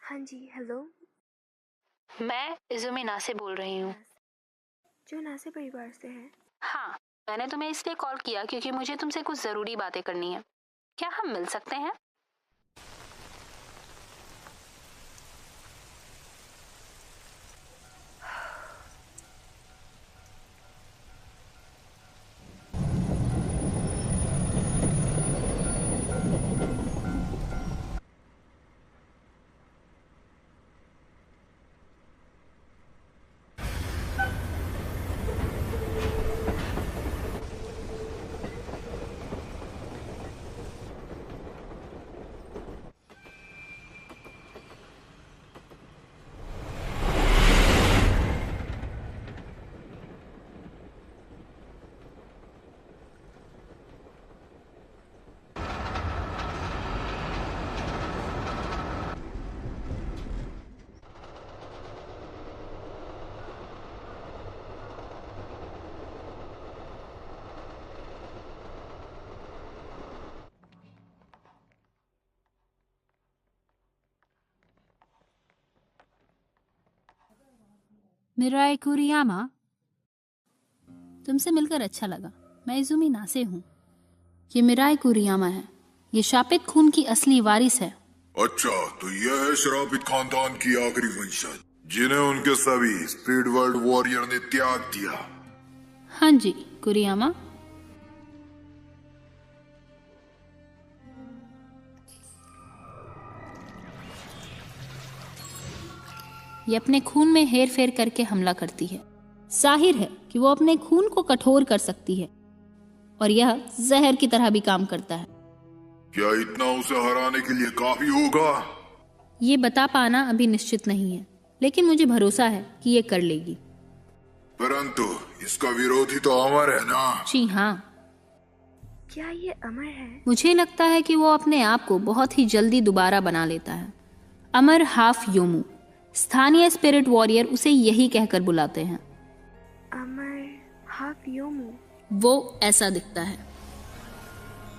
हाँ जी, हेलो। मैं इज़ुमी नासे बोल रही हूँ। जो नासे परिवार से है। हाँ, मैंने तुम्हें इसलिए कॉल किया क्योंकि मुझे तुमसे कुछ ज़रूरी बातें करनी है। क्या हम मिल सकते हैं? मिराई कुरियामा, तुमसे मिलकर अच्छा लगा। मैं इज़ुमी नासे हूँ। ये मिराई कुरियामा है। ये शापित खून की असली वारिस है। अच्छा, तो यह है श्रापित खानदान की आखिरी वंशज जिन्हें उनके सभी स्पीड वर्ल्ड वॉरियर ने त्याग दिया। हाँ जी, कुरियामा। ये अपने खून में हेर फेर करके हमला करती है। जाहिर है कि वो अपने खून को कठोर कर सकती है और यह जहर की तरह भी काम करता है। क्या इतना उसे हराने के लिए काफी होगा? ये बता पाना अभी निश्चित नहीं है, लेकिन मुझे भरोसा है कि ये कर लेगी। परंतु इसका विरोधी तो अमर है ना? जी हाँ, क्या ये अमर है? मुझे लगता है कि वो अपने आप को बहुत ही जल्दी दोबारा बना लेता है। अमर हाफ योमू, स्थानीय स्पिरिट वॉरियर उसे यही कहकर बुलाते हैं। अमर हाफ योमू। वो ऐसा दिखता है।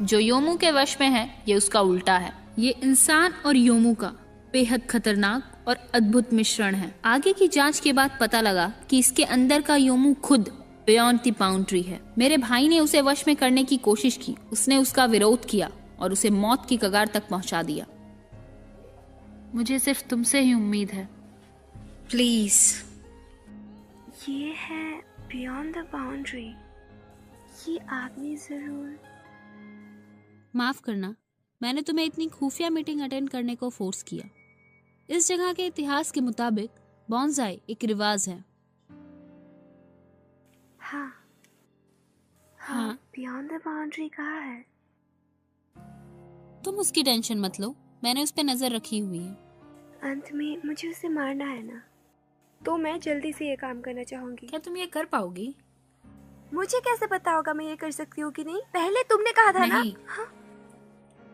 जो योमू के वश में है, ये उसका उल्टा है। ये इंसान और योमू का बेहद खतरनाक और अद्भुत मिश्रण है। आगे की जांच के बाद पता लगा कि इसके अंदर का योमू खुद बियॉन्ड द बाउंड्री है। मेरे भाई ने उसे वश में करने की कोशिश की। उसने उसका विरोध किया और उसे मौत की कगार तक पहुंचा दिया। मुझे सिर्फ तुमसे ही उम्मीद है, प्लीज। ये है बियॉन्ड द बाउंड्री। ये आदमी जरूर। माफ करना, मैंने तुम्हें इतनी खुफिया मीटिंग अटेंड करने को फोर्स किया। इस जगह के इतिहास के मुताबिक बॉन्साई एक रिवाज है। हाँ हाँ, बियॉन्ड द बाउंड्री कहाँ है? तुम उसकी टेंशन मत लो, मैंने उस पर नजर रखी हुई है। अंत में मुझे उसे मारना है ना, तो मैं जल्दी से ये काम करना चाहूंगी। क्या तुम ये कर पाओगी? मुझे कैसे पता होगा मैं ये कर सकती हूँ कि नहीं? पहले तुमने कहा था नहीं। ना। हाँ?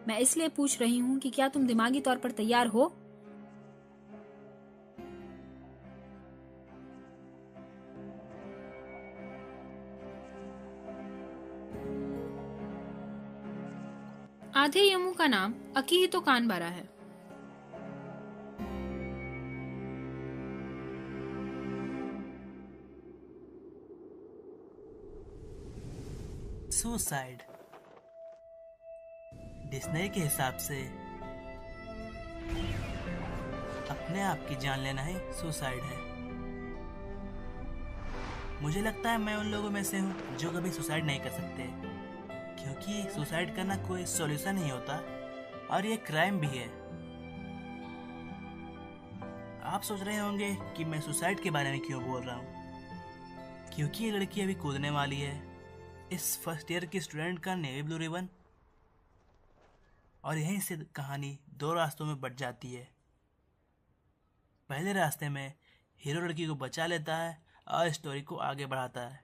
मैं इसलिए पूछ रही हूँ कि क्या तुम दिमागी तौर पर तैयार हो? आधे यमू का नाम अकीहितो कानबारा है। सुसाइड डिस्ने के हिसाब से अपने आप की जान लेना ही सुसाइड है। मुझे लगता है मैं उन लोगों में से हूँ जो कभी सुसाइड नहीं कर सकते, क्योंकि सुसाइड करना कोई सॉल्यूशन नहीं होता और ये क्राइम भी है। आप सोच रहे होंगे कि मैं सुसाइड के बारे में क्यों बोल रहा हूँ, क्योंकि ये लड़की अभी कूदने वाली है। इस फर्स्ट ईयर की स्टूडेंट का नेवी ब्लू रिबन, और यहीं से कहानी दो रास्तों में बट जाती है। पहले रास्ते में हीरो लड़की को बचा लेता है और स्टोरी को आगे बढ़ाता है,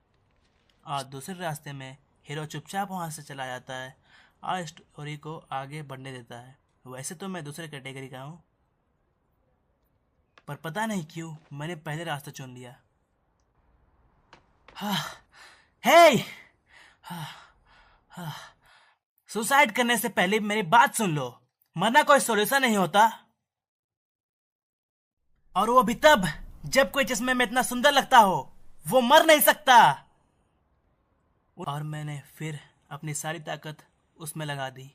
और दूसरे रास्ते में हीरो चुपचाप वहाँ से चला जाता है और स्टोरी को आगे बढ़ने देता है। वैसे तो मैं दूसरे कैटेगरी का हूँ, पर पता नहीं क्यों मैंने पहले रास्ता चुन लिया। हे, सुसाइड करने से पहले मेरी बात सुन लो। मरना कोई सॉल्यूशन नहीं होता। और वो भी तब जब कोई चश्मे में इतना सुंदर लगता हो। वो मर नहीं सकता। और मैंने फिर अपनी सारी ताकत उसमें लगा दी।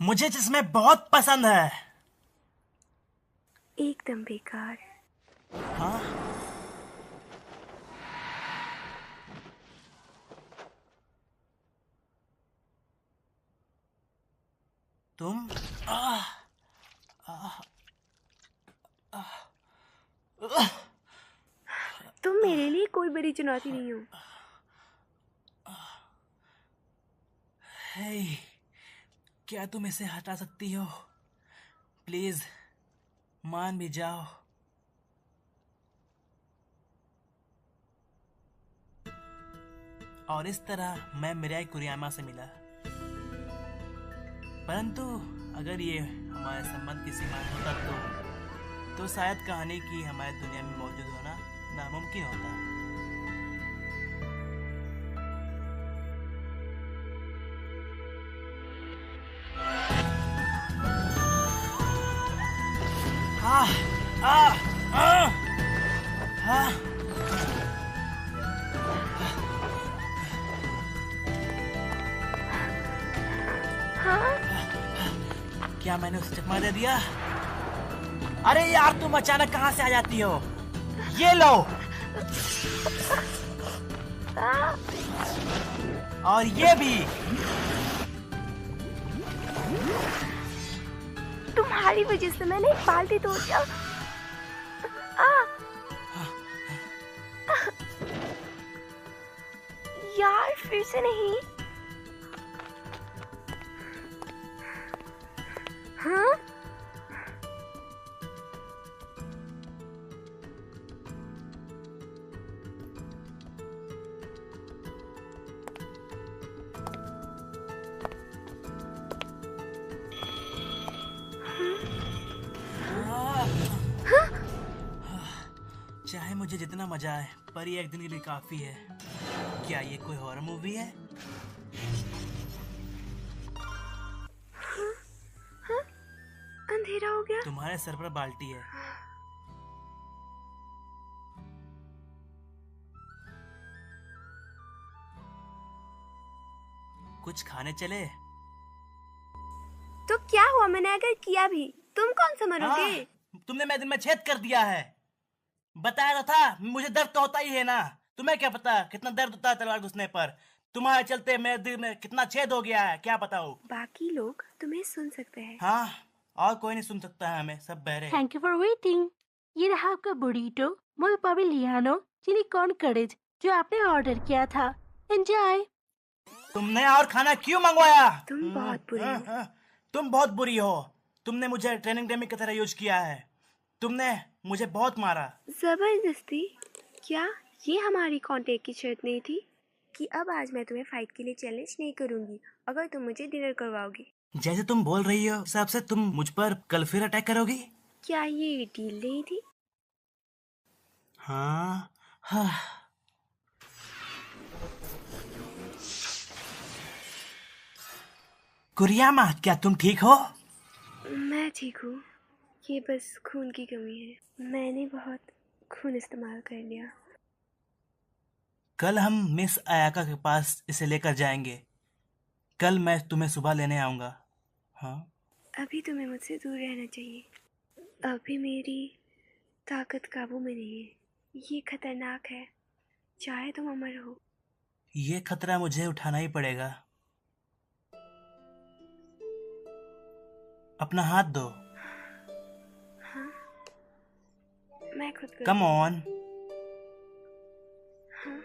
मुझे चश्मे बहुत पसंद है। एकदम बेकार। हाँ, तुम तुम मेरे लिए कोई बड़ी चुनौती नहीं हो। हे, क्या तुम इसे हटा सकती हो? प्लीज मान भी जाओ। और इस तरह मैं मिराई कुरियामा से मिला। परंतु अगर ये हमारे संबंध की सीमा होता तो शायद कहानी की हमारी दुनिया में मौजूद होना नामुमकिन होता। आह, आह, आह, आह। हाँ? क्या मैंने उसे चकमा दे दिया? अरे यार, तुम अचानक कहाँ से आ जाती हो? ये लो। और ये भी। तुम्हारी वजह से मैंने एक बाल्टी तोड़ दिया। यार, फिर से नहीं। हाँ? चाहे मुझे जितना मजा आए, पर ये एक दिन के लिए काफी है। क्या ये कोई हॉरर मूवी है? अंधेरा हो गया। तुम्हारे सर पर बाल्टी है। कुछ खाने चले? तो क्या हुआ? मैंने अगर किया भी, तुम कौन सा मरोगे? तुमने मेरे दिल में छेद कर दिया है। बताया तो था, मुझे दर्द तो होता ही है ना। तुम्हें क्या पता कितना दर्द होता है तलवार घुसने पर। तुम्हारे चलते मेरे दिल में कितना छेद हो गया है, क्या बताओ। बाकी लोग तुम्हें सुन सकते हैं। हाँ, और कोई नहीं सुन सकता है हमें, सब बहरे। Thank you for waiting. ये रहा आपका बुरीटो मोल पाविलियानो चिली कॉर्न करेज जो आपने ऑर्डर किया था। एंजॉय। तुमने और खाना क्यों मंगवाया? तुम बहुत बुरे हो। तुम बहुत बुरी हो। तुमने मुझे ट्रेनिंग डेमी की तरह यूज किया है। तुमने मुझे बहुत मारा। जबरदस्ती? क्या ये हमारी कॉन्टेक्ट की शर्त नहीं थी कि अब आज मैं तुम्हें फाइट के लिए चैलेंज नहीं करूंगी अगर तुम मुझे डिनर करवाओगे? जैसे तुम बोल रही हो, हिसाब से तुम मुझ पर कल फिर अटैक करोगी? क्या ये डील नहीं थी? हाँ, हाँ। कुरियामा, क्या तुम ठीक हो? मैं ठीक हूँ। ये बस खून की कमी है। मैंने बहुत खून इस्तेमाल कर लिया। कल हम मिस अयाका के पास इसे लेकर जाएंगे। कल मैं तुम्हें सुबह लेने आऊंगा। हाँ? अभी तुम्हें मुझसे दूर रहना चाहिए। अभी मेरी ताकत काबू में नहीं है। ये खतरनाक है, चाहे तुम अमर हो। ये खतरा मुझे उठाना ही पड़ेगा। अपना हाथ दो। हाँ, मैं खुद कर। Come on. हाँ।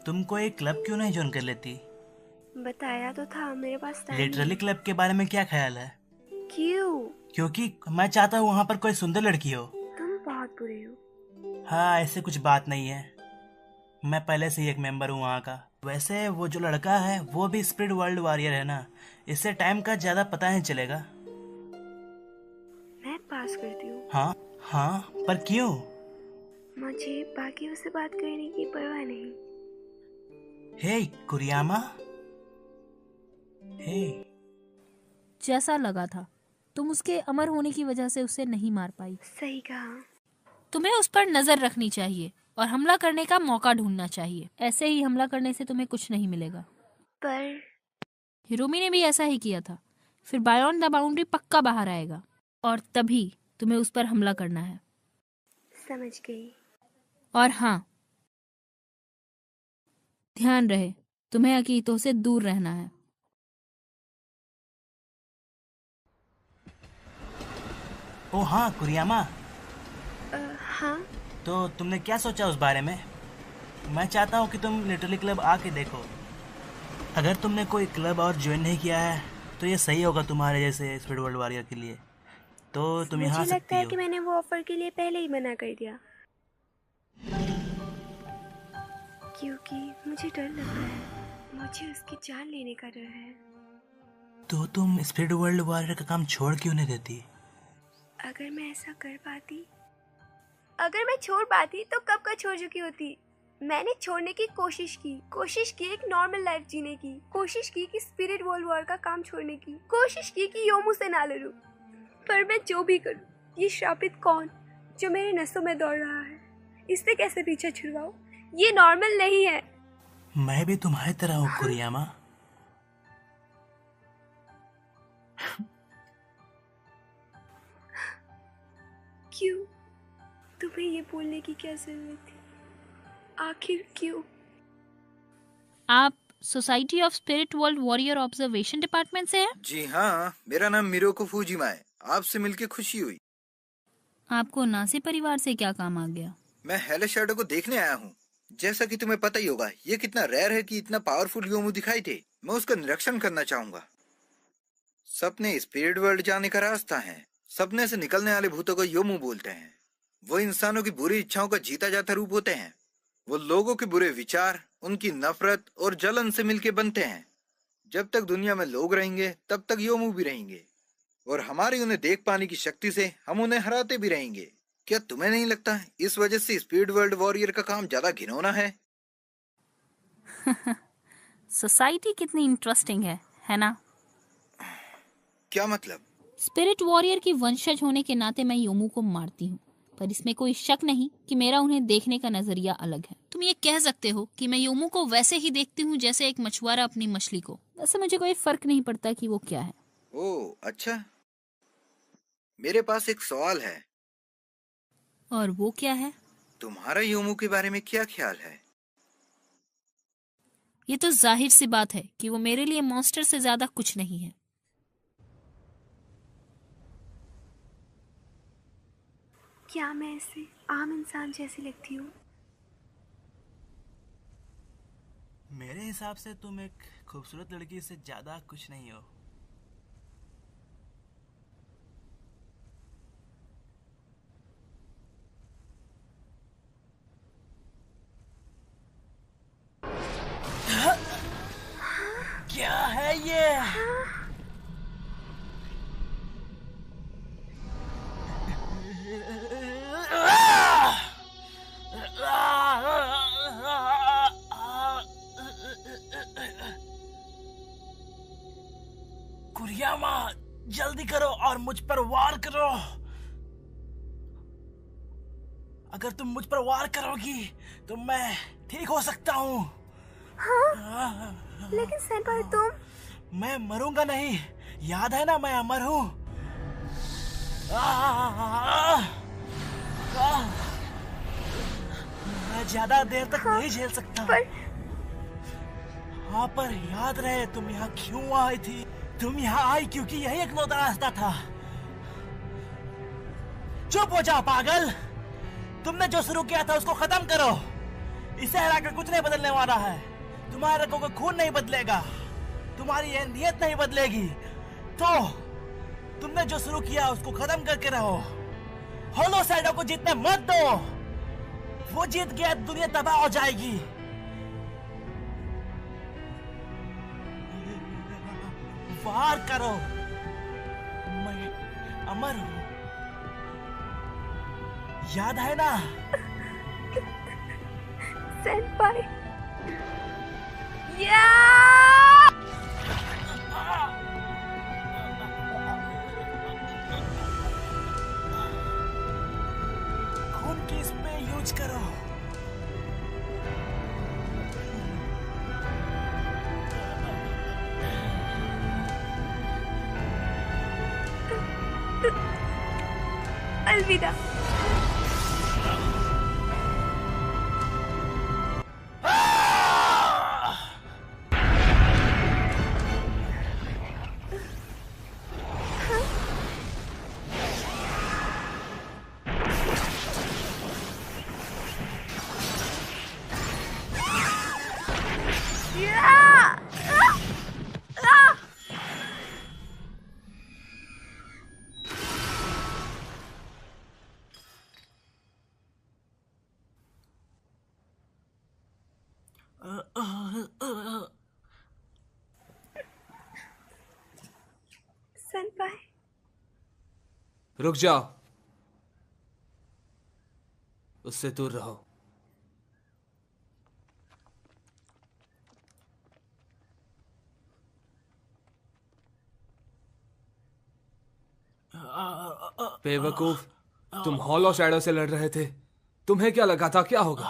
तुमको एक क्लब क्यों नहीं ज्वाइन कर लेती? बताया तो था, मेरे पास टाइम लिटरली क्लब के बारे में क्या ख्याल है? क्यों? क्योंकि मैं चाहता हूँ वहाँ पर कोई सुंदर लड़की हो। तुम बहुत बुरे हो। हाँ, ऐसे कुछ बात नहीं है। मैं पहले से ही एक मेंबर हूँ वहाँ का। वैसे वो जो लड़का है वो भी स्पिरिट वर्ल्ड वॉरियर है ना, इससे टाइम का ज्यादा पता नहीं चलेगा। मैं पास करती हूँ। हाँ हाँ, पर क्यों? मुझे बाकियों से बात करने की परवाह नहीं। हे कुरियामा, हे, जैसा लगा था, तुम उसके अमर होने की वजह से उसे नहीं मार पाई। सही कहा। तुम्हें उस पर नजर रखनी चाहिए और हमला करने का मौका ढूंढना चाहिए। ऐसे ही हमला करने से तुम्हें कुछ नहीं मिलेगा। पर हिरोमी ने भी ऐसा ही किया था। फिर बायॉन्ड द बाउंड्री पक्का बाहर आएगा और तभी तुम्हें उस पर हमला करना है। समझ गई। और हाँ, ध्यान रहे, तुम्हें अकीतों से दूर रहना है। ओ हाँ कुरियामा, हाँ, तो तुमने क्या सोचा उस बारे में? मैं चाहता हूँ कि तुम लिटरली क्लब आके देखो। अगर तुमने कोई क्लब और ज्वाइन नहीं किया है तो ये सही होगा तुम्हारे जैसे स्पीड वर्ल्ड वॉरियर के लिए। तो तुम यहाँ आ मुझे लगता सकती है हो। कि मैंने वो ऑफर के लिए पहले ही मना कर दिया, क्योंकि मुझे डर लग रहा है। मुझे उसकी जान लेने का डर है। तो तुम स्पीड वर्ल्ड वॉरियर का काम छोड़ क्यों नहीं देती? अगर मैं ऐसा कर पाती, अगर मैं छोड़ पाती तो कब का छोड़ चुकी होती। मैंने छोड़ने की कोशिश की एक नॉर्मल लाइफ जीने की, कोशिश की कि स्पिरिट वर्ल्ड वॉर का काम छोड़ने की, कोशिश की कि योमू से ना लड़ूं। पर मैं जो भी करूं, ये श्रापित कौन जो मेरे नसों में दौड़ रहा है, इससे कैसे पीछे छुड़वाऊं? ये नॉर्मल नहीं है। मैं भी तुम्हारी तरह हूँ कुरियामा। क्यों? तुम्हें ये बोलने की क्या जरूरत थी? आखिर क्यों? आप society of spirit world warrior observation department से हैं? जी हाँ, मेरा नाम मिरोको फूजिमा है। आपसे मिलके खुशी हुई। आपको नासे परिवार से क्या काम आ गया? मैं हेले शैडो को देखने आया हूँ। जैसा कि तुम्हें पता ही होगा, ये कितना रेयर है कि इतना पावरफुल योमू दिखाई दे। मैं उसका निरीक्षण करना चाहूंगा। सपने स्पिरिट वर्ल्ड जाने का रास्ता है। सपने से निकलने वाले भूतों को योमू बोलते हैं। वो इंसानों की बुरी इच्छाओं का जीता जाता रूप होते हैं। वो लोगों के बुरे विचार, उनकी नफरत और जलन से मिलके बनते हैं। जब तक दुनिया में लोग रहेंगे तब तक योमू भी रहेंगे, और हमारी उन्हें देख पाने की शक्ति से हम उन्हें हराते भी रहेंगे। क्या तुम्हें नहीं लगता इस वजह से स्पीड वर्ल्ड वॉरियर का काम ज्यादा घिनौना है? सोसाइटी कितनी इंटरेस्टिंग है ना? क्या मतलब? स्पिरिट वॉरियर की वंशज होने के नाते मैं योमू को मारती हूँ, पर इसमें कोई शक नहीं कि मेरा उन्हें देखने का नजरिया अलग है। तुम ये कह सकते हो कि मैं योमू को वैसे ही देखती हूँ जैसे एक मछुआरा अपनी मछली को। वैसे मुझे कोई फर्क नहीं पड़ता कि वो क्या है। ओह अच्छा, मेरे पास एक सवाल है। और वो क्या है? तुम्हारा योमू के बारे में क्या ख्याल है? ये तो जाहिर सी बात है कि वो मेरे लिए मॉन्स्टर से ज्यादा कुछ नहीं है। क्या मैं ऐसे आम इंसान जैसी लगती हूँ? मेरे हिसाब से तुम एक खूबसूरत लड़की से ज्यादा कुछ नहीं हो। क्या है ये? कुरियामा, जल्दी करो और मुझ पर वार करो। अगर तुम मुझ पर वार करोगी तो मैं ठीक हो सकता हूँ। लेकिन सेनपाई तुम? मैं मरूंगा नहीं, याद है ना मैं अमर हूँ। मैं ज्यादा देर तक नहीं झेल सकता। हाँ, पर याद रहे तुम यहाँ क्यों आई थी। तुम यहाँ आई क्योंकि यही एक लौता रास्ता था। चुप हो जाओ पागल। तुमने जो शुरू किया था उसको खत्म करो। इसे हराकर कुछ नहीं बदलने वाला है। तुम्हारे रगों का खून नहीं बदलेगा, तुम्हारी ये नीयत नहीं बदलेगी। तो तुमने जो शुरू किया उसको खत्म करके रहो। होलो शैडो को जीतने मत दो। वो जीत गया, दुनिया तबाह हो जाएगी। वार करो, मैं अमर हूं, याद है ना? सेनपाई, अलविदा। सेनपाई, रुक जाओ, उससे दूर रहो। बेवकूफ, तुम हॉलो शैडो से लड़ रहे थे। तुम्हें क्या लगा था क्या होगा?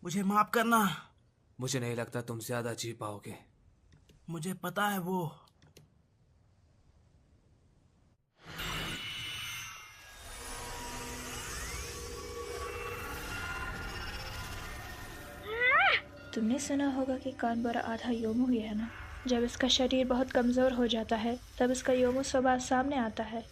मुझे माफ करना। मुझे नहीं लगता तुम ज्यादा जी पाओगे। मुझे पता है वो। तुमने सुना होगा कि कानबरा आधा योमू ही है ना। जब इसका शरीर बहुत कमज़ोर हो जाता है तब इसका योमू स्वभाव सामने आता है।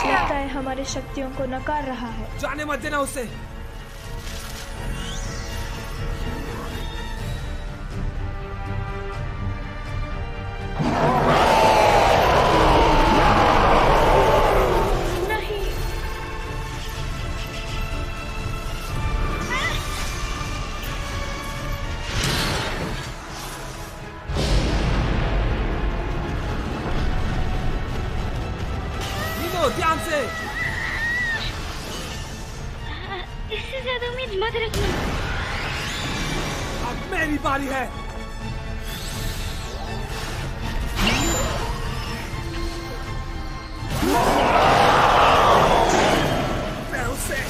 लगता है हमारी शक्तियों को नकार रहा है। जाने मत देना उसे। ध्यान से। इससे ज्यादा उम्मीद मत रखना। अब मेरी बारी है। मैं उसे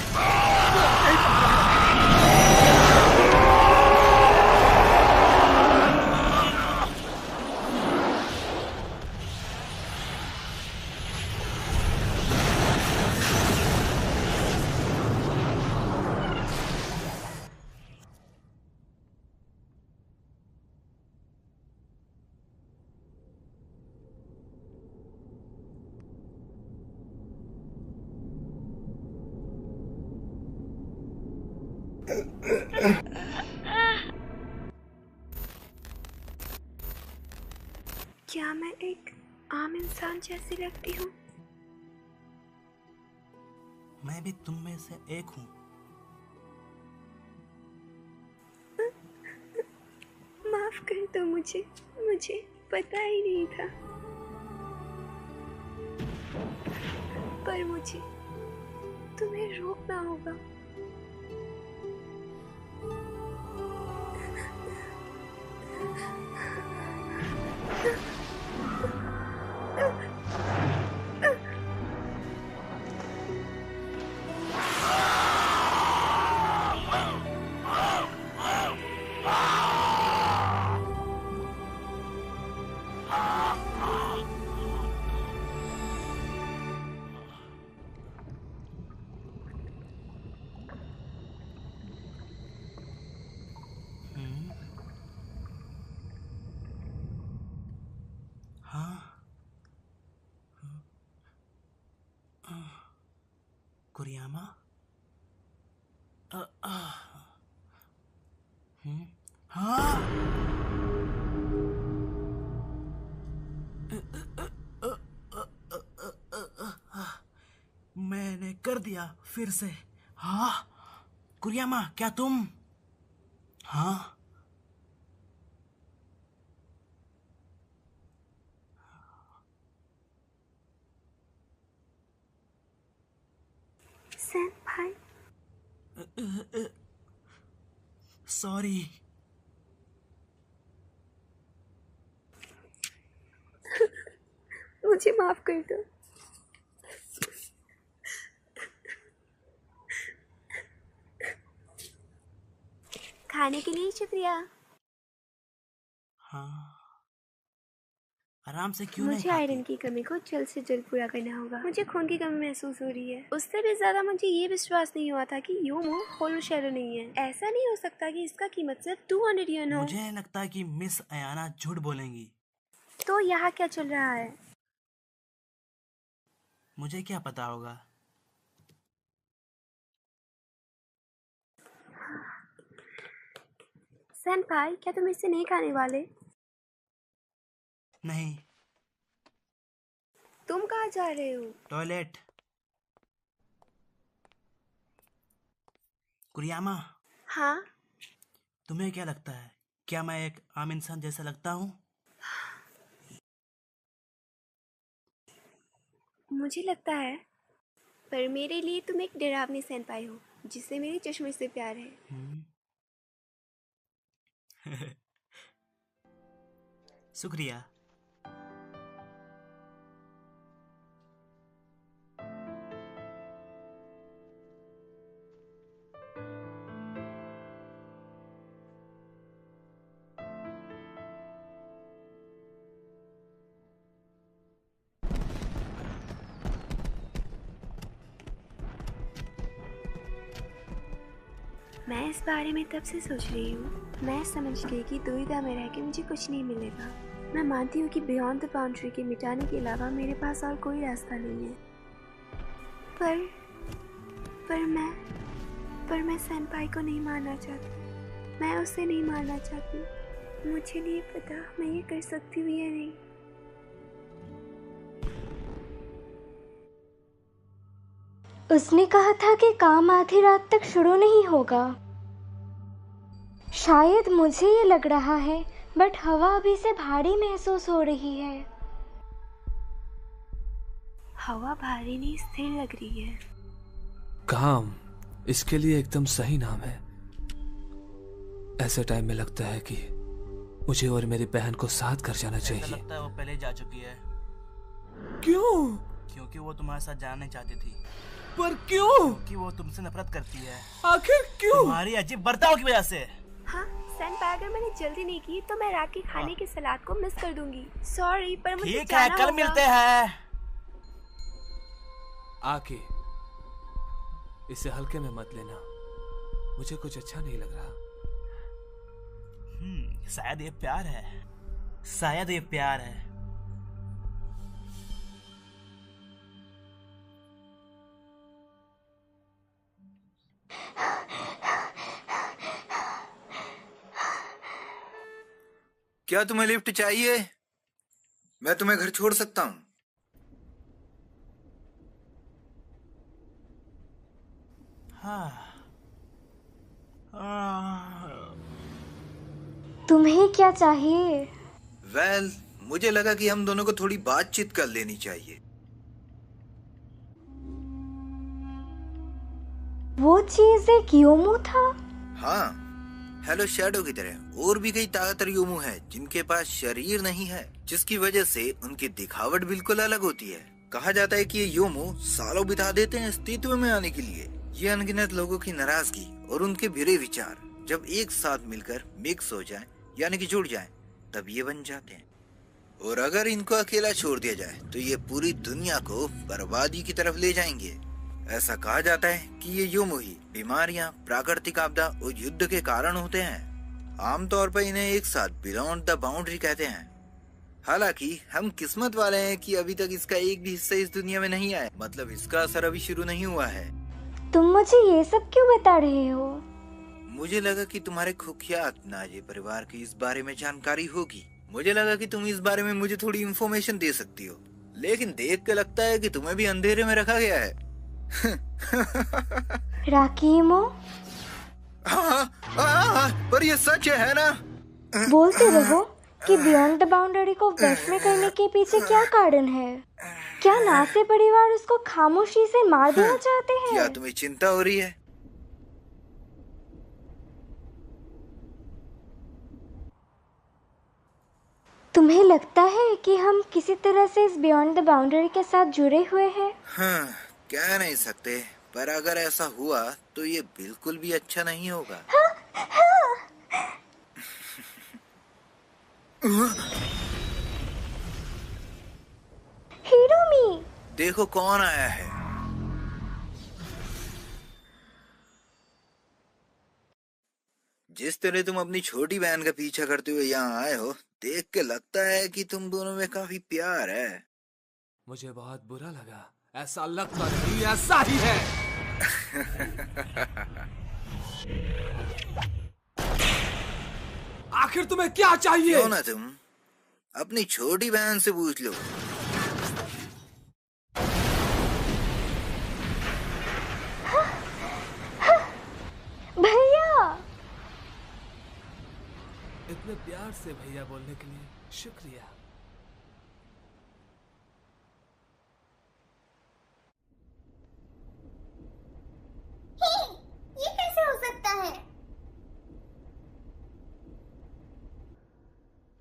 क्या मैं एक आम इंसान जैसी लगती हूँ? मैं भी तुम में से एक हूँ। माफ कर दो मुझे पता ही नहीं था। पर मुझे तुम्हें रोकना होगा। कुरियामा? हाँ। फिर से। हाँ कुरियामा, क्या तुम? हाँ सेनपाई, सॉरी। मुझे माफ कर दो। खाने के लिए शुक्रिया। हाँ आराम से क्यों नहीं मुझे खाती? आयरन की कमी को जल्द से जल्द पूरा करना होगा। मुझे खून की कमी महसूस हो रही है। उससे भी ज्यादा मुझे ये विश्वास नहीं हुआ था कि योमो होलो शैडो नहीं है। ऐसा नहीं हो सकता कि इसका कीमत सिर्फ 200 येन हो। मुझे लगता है कि मिस अयाना झूठ बोलेंगी। तो यहाँ क्या चल रहा है? मुझे क्या पता होगा। सेनपाई, क्या तुम इसे नहीं खाने वाले? नहीं। तुम कहाँ जा रहे हो? टॉयलेट। कुरियामा, हाँ, तुम्हें क्या लगता है, क्या मैं एक आम इंसान जैसा लगता हूँ? मुझे लगता है, पर मेरे लिए तुम एक डरावनी सेनपाई हो जिससे मेरे चश्मे से प्यार है। शुक्रिया। मैं इस बारे में तब से सोच रही हूँ। मैं समझ गई कि दुविधा में रह के मुझे कुछ नहीं मिलेगा। मैं मानती हूँ कि बियॉन्ड द बाउंड्री के मिटाने के अलावा मेरे पास और कोई रास्ता नहीं है। पर मैं सेनपाई को नहीं मारना चाहती। मैं उसे नहीं मारना चाहती। मुझे नहीं पता मैं ये कर सकती हूँ या नहीं। उसने कहा था कि काम आधी रात तक शुरू नहीं होगा। शायद मुझे ये लग रहा है, बट हवा अभी से भारी महसूस हो रही है। हवा भारी नहीं, स्थिर लग रही है। काम इसके लिए एकदम सही नाम है। ऐसे टाइम में लगता है कि मुझे और मेरी बहन को साथ कर जाना चाहिए। ऐसा लगता है वो पहले जा चुकी है। क्यों? क्योंकि वो तुम्हारे साथ जाना चाहती थी। पर क्यों? क्योंकि वो तुमसे नफरत करती है। आखिर क्यों? तुम्हारी अजीब बर्ताव की वजह से। हाँ सेनपाई, अगर मैंने जल्दी नहीं की तो मैं रात के खाने के सलाद को मिस कर दूंगी। सॉरी, पर मुझे ठीक है, जाना कल होगा। मिलते हैं। आके इसे हल्के में मत लेना, मुझे कुछ अच्छा नहीं लग रहा। शायद ये प्यार है, शायद ये प्यार है। क्या तुम्हें लिफ्ट चाहिए? मैं तुम्हें घर छोड़ सकता हूँ। तुम्हें क्या चाहिए? वेल, मुझे लगा कि हम दोनों को थोड़ी बातचीत कर लेनी चाहिए। वो चीज एक योमो था? हाँ, हेलो शैडो की तरह और भी कई ताकतवर योमो हैं जिनके पास शरीर नहीं है, जिसकी वजह से उनकी दिखावट बिल्कुल अलग होती है। कहा जाता है कि ये योमो सालों बिता देते हैं अस्तित्व में आने के लिए। ये अनगिनत लोगों की नाराजगी और उनके बुरे विचार जब एक साथ मिलकर मिक्स हो जाए, यानी कि जुड़ जाए, तब ये बन जाते हैं। और अगर इनको अकेला छोड़ दिया जाए तो ये पूरी दुनिया को बर्बादी की तरफ ले जाएंगे। ऐसा कहा जाता है कि ये योमो ही बीमारियां, प्राकृतिक आपदा और युद्ध के कारण होते हैं। आमतौर पर इन्हें एक साथ बियॉन्ड द बाउंड्री कहते हैं। हालांकि हम किस्मत वाले हैं कि अभी तक इसका एक भी हिस्सा इस दुनिया में नहीं आया, मतलब इसका असर अभी शुरू नहीं हुआ है। तुम मुझे ये सब क्यों बता रहे हो? मुझे लगा कि तुम्हारे खुखियात नाजे परिवार की इस बारे में जानकारी होगी। मुझे लगा कि तुम इस बारे में मुझे थोड़ी इन्फॉर्मेशन दे सकती हो, लेकिन देख के लगता है कि तुम्हें भी अंधेरे में रखा गया है। राकीमो, पर ये सच है ना? बोलते रहो कि बियॉन्ड द बाउंड्री को वश में करने के पीछे क्या कारण है? क्या नासे परिवार उसको खामोशी से मार देना चाहते हैं? क्या तुम्हें चिंता हो रही है? तुम्हें लगता है कि हम किसी तरह से इस बियॉन्ड द बाउंड्री के साथ जुड़े हुए हैं? हाँ, कह नहीं सकते, पर अगर ऐसा हुआ तो ये बिल्कुल भी अच्छा नहीं होगा। हिरोमी, देखो कौन आया है। जिस तरह तुम अपनी छोटी बहन का पीछा करते हुए यहाँ आए हो, देख के लगता है कि तुम दोनों में काफी प्यार है। मुझे बहुत बुरा लगा, ऐसा लगता नहीं, ऐसा ही है। आखिर तुम्हें क्या चाहिए? क्यों ना तुम अपनी छोटी बहन से पूछ लो। भैया, इतने प्यार से भैया बोलने के लिए शुक्रिया। ये कैसे हो सकता है?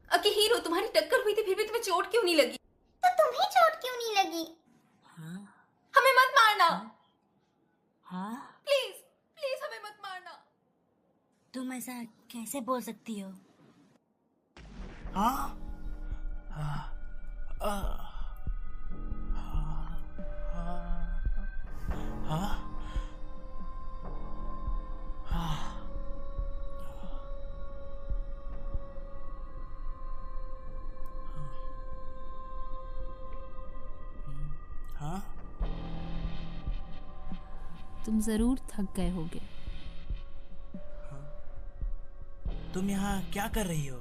अके हीरो, तुम्हारी टक्कर हुई थी फिर भी तुम्हें चोट क्यों नहीं लगी? तो तुम्हें चोट क्यों नहीं लगी? हमें मत मारना। हाँ? प्लीज प्लीज हमें मत मारना। तुम ऐसा कैसे बोल सकती हो? हाँ? तुम जरूर थक गए होगे। तुम यहाँ क्या कर रही हो?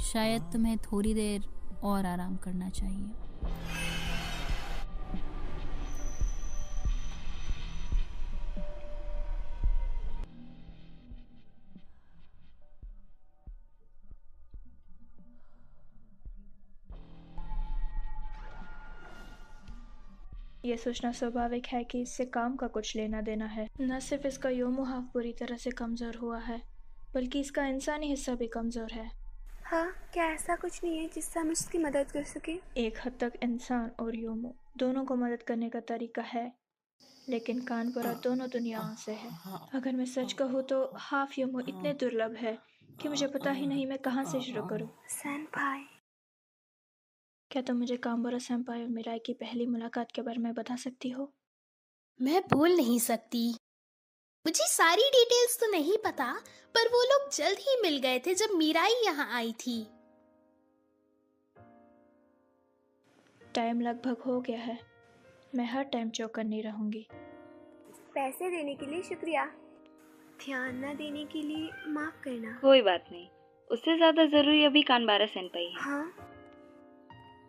शायद तुम्हें थोड़ी देर और आराम करना चाहिए। ये सोचना स्वाभाविक है कि इससे काम का कुछ लेना देना है। न सिर्फ इसका योमो हाफ बुरी तरह से कमजोर हुआ है, बल्कि इसका इंसानी हिस्सा भी कमजोर है। हाँ, क्या ऐसा कुछ नहीं है जिससे हम उसकी मदद कर सके? एक हद तक इंसान और योमो दोनों को मदद करने का तरीका है, लेकिन कानबरा दोनों दुनियाओं से है। अगर मैं सच कहूँ तो हाफ योमो इतने दुर्लभ है कि मुझे पता ही नहीं मैं कहाँ से शुरू करूँ। सेनपाई, क्या तुम मुझे कानबरा सेंपाई और मिराई की पहली मुलाकात के बारे में बता सकती हो? मैं बोल नहीं सकती, मुझे सारी डिटेल्स तो नहीं पता, पर वो लोग जल्द ही मिल गए थे जब मीराई यहाँ आई थी। टाइम लगभग हो गया है, मैं हर टाइम चौकन्नी रहूंगी। पैसे देने के लिए शुक्रिया, ध्यान न देने के लिए माफ करना। कोई बात नहीं, उससे ज्यादा जरूरी अभी कानबारा सेनपाई है। हाँ?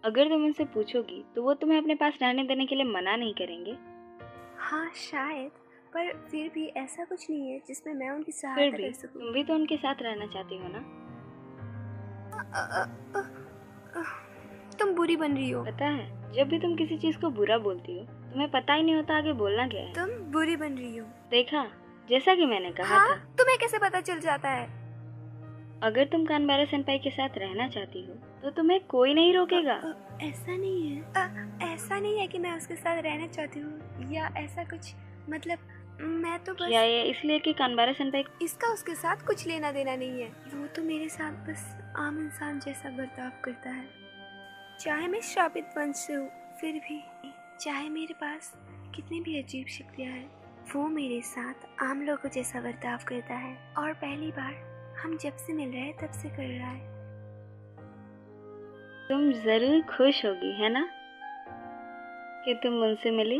अगर तुम उनसे पूछोगी तो वो तुम्हें अपने पास रहने देने के लिए मना नहीं करेंगे। हाँ शायद, पर फिर भी ऐसा कुछ नहीं है जिसमें मैं उनकी फिर सहायता भी कर सकूं। तुम भी तो उनके साथ रहना चाहती हो ना? तुम बुरी बन रही हो। पता है, जब भी तुम किसी चीज को बुरा बोलती हो तुम्हें पता ही नहीं होता आगे बोलना क्या है। तुम बुरी बन रही हो। देखा, जैसा कि मैंने कहा हाँ? था। तुम्हें कैसे पता चल जाता है? अगर तुम कानबारा सेनपाई के साथ रहना चाहती हो तो तुम्हें कोई नहीं रोकेगा। ऐसा नहीं है, ऐसा नहीं है कि मैं उसके साथ रहना चाहती हूँ या ऐसा कुछ, मतलब मैं तो बस। क्या ये इसलिए कि कानबारा सेनपाई? इसका उसके साथ कुछ लेना देना नहीं है। वो तो मेरे साथ बस आम इंसान जैसा बर्ताव करता है। चाहे मैं श्रापित वंश से हूँ, फिर भी चाहे मेरे पास कितनी भी अजीब शक्तियाँ हैं, वो मेरे साथ आम लोगों जैसा बर्ताव करता है। और पहली बार हम जब से मिल रहे हैं तब से कर रहा है। तुम जरूर खुश होगी, है ना, कि तुम उनसे मिली।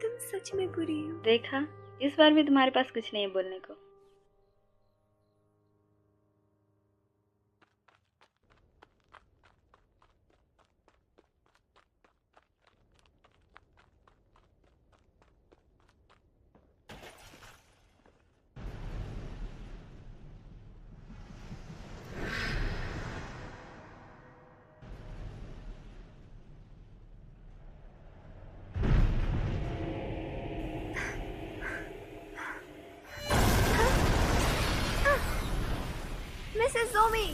तुम सच में बुरी हो। देखा, इस बार भी तुम्हारे पास कुछ नहीं है बोलने को। This is ज़ोमी।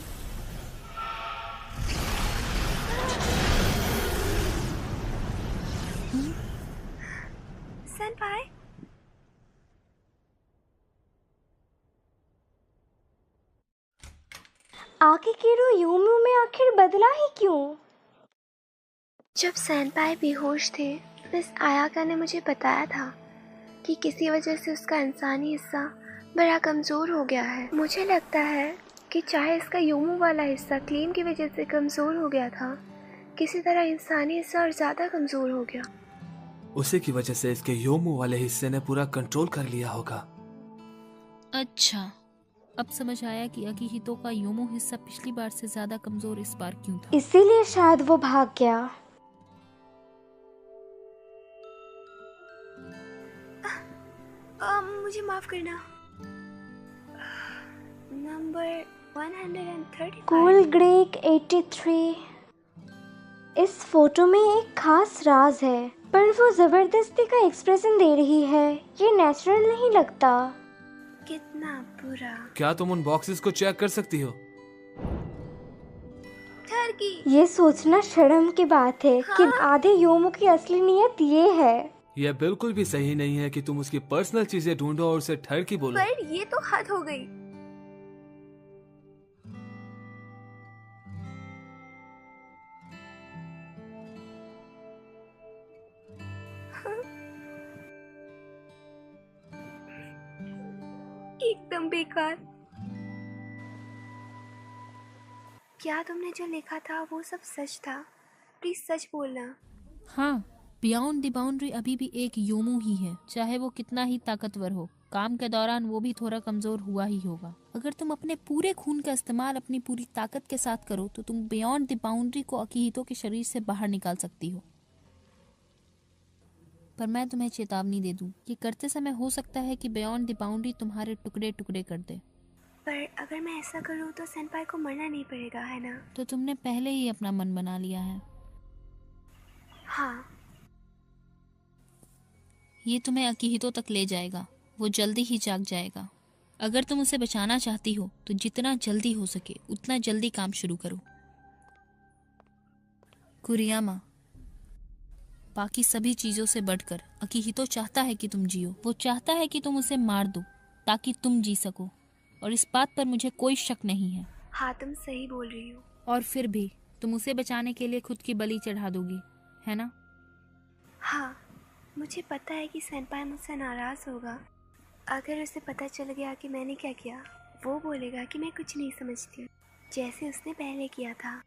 सेनपाई, आकेकीरो यूमू में आखिर बदला ही क्यों? जब सेनपाई बेहोश थे, मिस आयाका ने मुझे बताया था कि किसी वजह से उसका इंसानी हिस्सा बड़ा कमज़ोर हो गया है। मुझे लगता है कि चाहे इसका यूमू वाला हिस्सा क्लेम की वजह से कमज़ोर हो गया था, किसी तरह इंसानी हिस्सा और ज़्यादा कमज़ोर हो गया। उसी की वजह से इसके योमू वाले हिस्से ने पूरा कंट्रोल कर लिया होगा। अच्छा, अब समझ आया कि अकीहितो का योमू हिस्सा पिछली बार से ज्यादा कमजोर इस बार क्यों था। इसीलिए शायद वो भाग गया। मुझे माफ करना। नंबर 135। Cool Greig 83। इस फोटो में एक खास राज है, पर वो जबरदस्ती का एक्सप्रेशन दे रही है। ये नेचुरल नहीं लगता। कितना बुरा। क्या तुम उन बॉक्सेस को चेक कर सकती हो? टर्की। ये सोचना शर्म की बात है कि आधे योमू की असली नीयत ये है। यह बिल्कुल भी सही नहीं है कि तुम उसकी पर्सनल चीजें ढूंढो और उसे ठरकी बोलो। पर ये तो हद हो गई। एकदम बेकार। क्या तुमने जो लिखा था वो सब सच था? प्लीज सच बोलना। हाँ, बियॉन्ड द बाउंड्री अभी भी एक योमू ही है, चाहे वो कितना ही ताकतवर हो। काम के दौरान वो भी थोड़ा कमजोर हुआ ही होगा। अगर तुम अपने पूरे खून का इस्तेमाल अपनी पूरी ताकत के साथ करो तो तुम बियॉन्ड द बाउंड्री को अकीहितो के शरीर से बाहर निकाल सकती हो। पर मैं तुम्हें चेतावनी दे दूं कि करते समय हो सकता है कि बियॉन्ड द बाउंड्री तुम्हारे टुकड़े टुकड़े कर दे। पर अगर मैं ऐसा करूं तो सेनपाई को मरना नहीं पड़ेगा, है ना? तो तुमने पहले ही अपना मन बना लिया है। हाँ। ये तुम्हें अकीहितो तक ले जाएगा। वो जल्दी ही जाग जाएगा। अगर तुम उसे बचाना चाहती हो तो जितना जल्दी हो सके उतना जल्दी काम शुरू करो। कुरियामा, बाकी सभी चीजों से बढ़कर अकीहितो चाहता है कि तुम जियो। वो चाहता है कि तुम उसे मार दो ताकि तुम जी सको, और इस बात पर मुझे कोई शक नहीं है। हाँ, तुम सही बोल रही हो। और फिर भी तुम उसे बचाने के लिए खुद की बलि चढ़ा दोगी, है ना? हाँ, मुझे पता है कि सेनपाई मुझसे नाराज होगा। अगर उसे पता चल गया कि मैंने क्या किया, वो बोलेगा कि मैं कुछ नहीं समझती हूँ, जैसे उसने पहले किया था।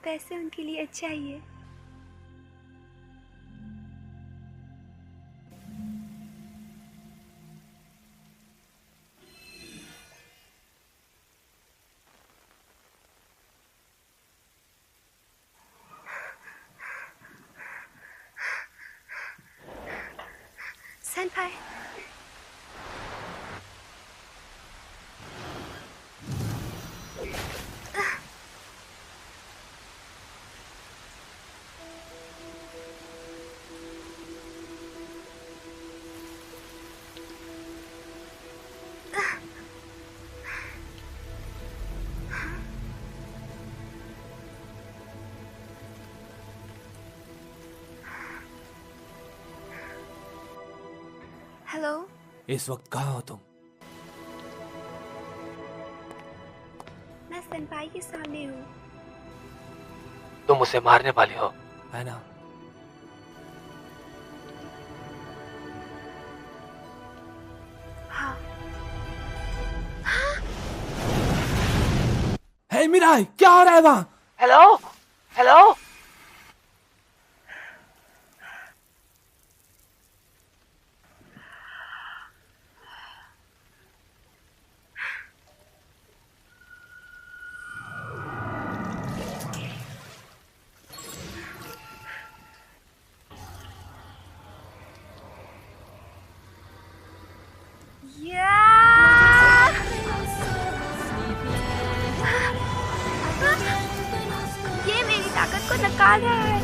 वैसे उनके लिए अच्छा ही है। सेनपाई, हेलो। इस वक्त कहाँ हो तुम? मैं सेनपाई के सामने हूँ। तुम उसे मारने वाली हो, है ना? हाँ। हे मिराई, क्या हो रहा है वहाँ? Hello hello. ये मेरी ताकत को निकाल रहा है।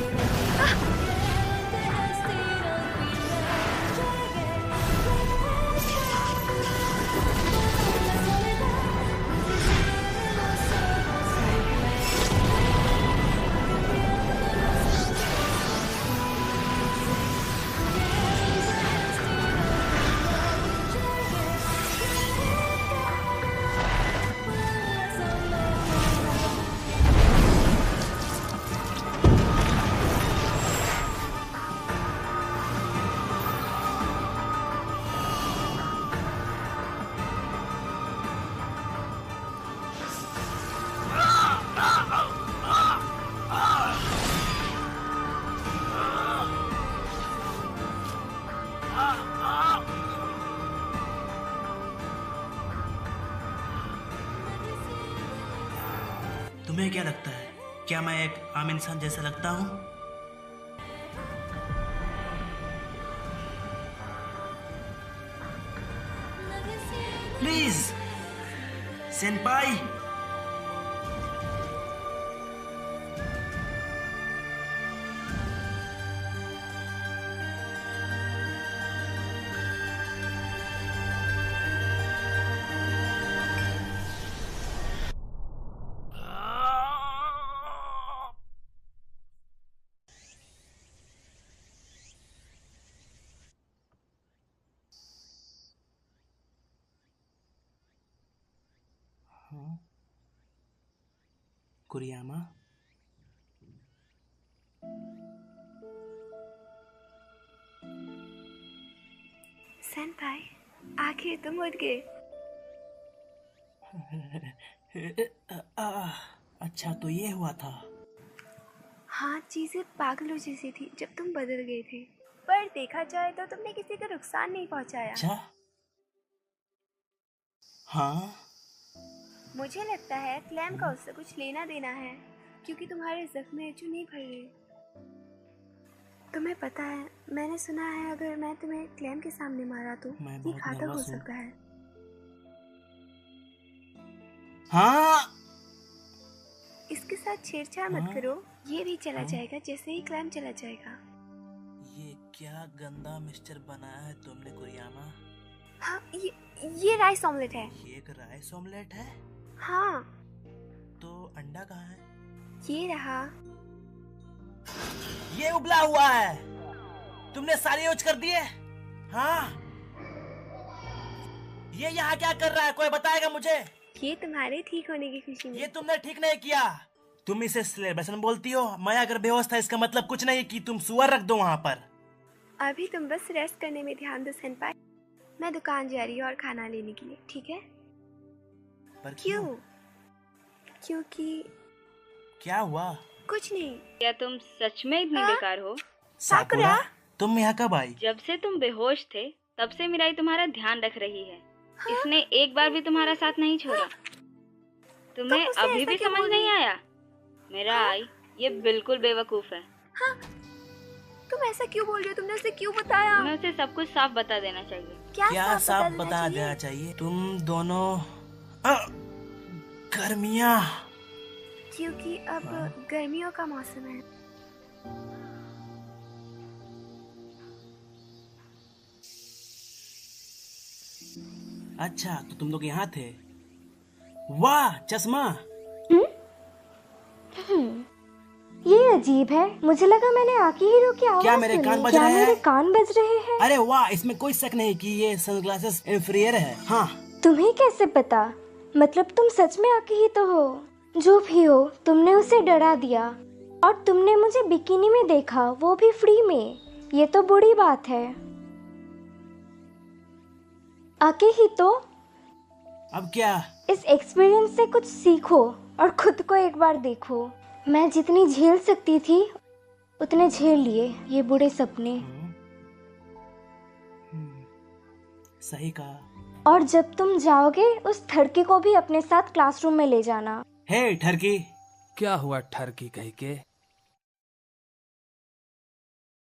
तुम्हें क्या लगता है, क्या मैं एक आम इंसान जैसा लगता हूँ? प्लीज सेनपाई। कुरियामा, सेनपाई, आखिर तुम उठ गए। अच्छा तो ये हुआ था। हाँ, चीजें पागलों जैसी थी जब तुम बदल गए थे, पर देखा जाए तो तुमने किसी को नुकसान नहीं पहुंचाया। अच्छा? हाँ, मुझे लगता है क्लैम का उससे कुछ लेना देना है, क्योंकि तुम्हारे जख्म जो नहीं भर रहे। तुम्हें पता है, मैंने सुना है अगर मैं तुम्हें क्लैम के सामने मारा तो ये घातक हो सकता है। हाँ, इसके साथ छेड़छाड़ मत करो, ये भी चला जाएगा जैसे ही क्लैम चला जाएगा। ये क्या गंदा मिक्सचर बनाया है तुमने कुरियामा? हाँ, ये राइस ऑमलेट है। ये एक राइस ऑमलेट है? हाँ। तो अंडा कहाँ है? ये रहा। ये उबला हुआ है, तुमने सारे यूज कर दिए? हाँ, ये यहाँ क्या कर रहा है, कोई बताएगा मुझे? ये तुम्हारे ठीक होने की खुशी में। ये तुमने ठीक नहीं किया। तुम इसे सेलिब्रेशन बोलती हो? मैं अगर बेहोश था इसका मतलब कुछ नहीं कि तुम सुअर रख दो वहाँ पर। अभी तुम बस रेस्ट करने में ध्यान दो सेनपाई। मैं दुकान जा रही हूँ और खाना लेने के लिए, ठीक है? पर क्यों? क्योंकि क्या हुआ? कुछ नहीं। क्या तुम सच में इतनी बेकार हो? साकुरा, तुम यहाँ कब आई? जब से तुम बेहोश थे तब से मिराई तुम्हारा ध्यान रख रही है। इसने एक बार भी तुम्हारा साथ नहीं छोड़ा। तुम्हें अभी भी समझ नहीं आया? मिराई, ये बिल्कुल बेवकूफ है। हाँ, तुम ऐसा क्यों बोल रही हो? तुमने उसे क्यों बताया? तुम्हें उसे सब कुछ साफ बता देना चाहिए। क्या साफ बता देना चाहिए? तुम दोनों गर्मियाँ, क्योंकि अब गर्मियों का मौसम है। अच्छा तो तुम लोग यहाँ थे। वाह, चश्मा। ये अजीब है, मुझे लगा मैंने आकिहिरो की आवाज क्या मेरे कान बज रहे हैं? मेरे कान बज रहे हैं? अरे वाह, इसमें कोई शक नहीं कि ये सनग्लासेस इंफीरियर है। हाँ, तुम्हें कैसे पता? मतलब तुम सच में आकिहितो हो? जो भी हो, तुमने उसे डरा दिया और तुमने मुझे बिकिनी में देखा, वो भी फ्री में। ये तो बुरी बात है। आकिहितो, अब क्या? इस एक्सपीरियंस से कुछ सीखो और खुद को एक बार देखो। मैं जितनी झेल सकती थी उतने झेल लिए ये बुरे सपने। सही कहा। और जब तुम जाओगे उस ठरकी को भी अपने साथ क्लासरूम में ले जाना। हे ठरकी। क्या हुआ ठरकी कह के?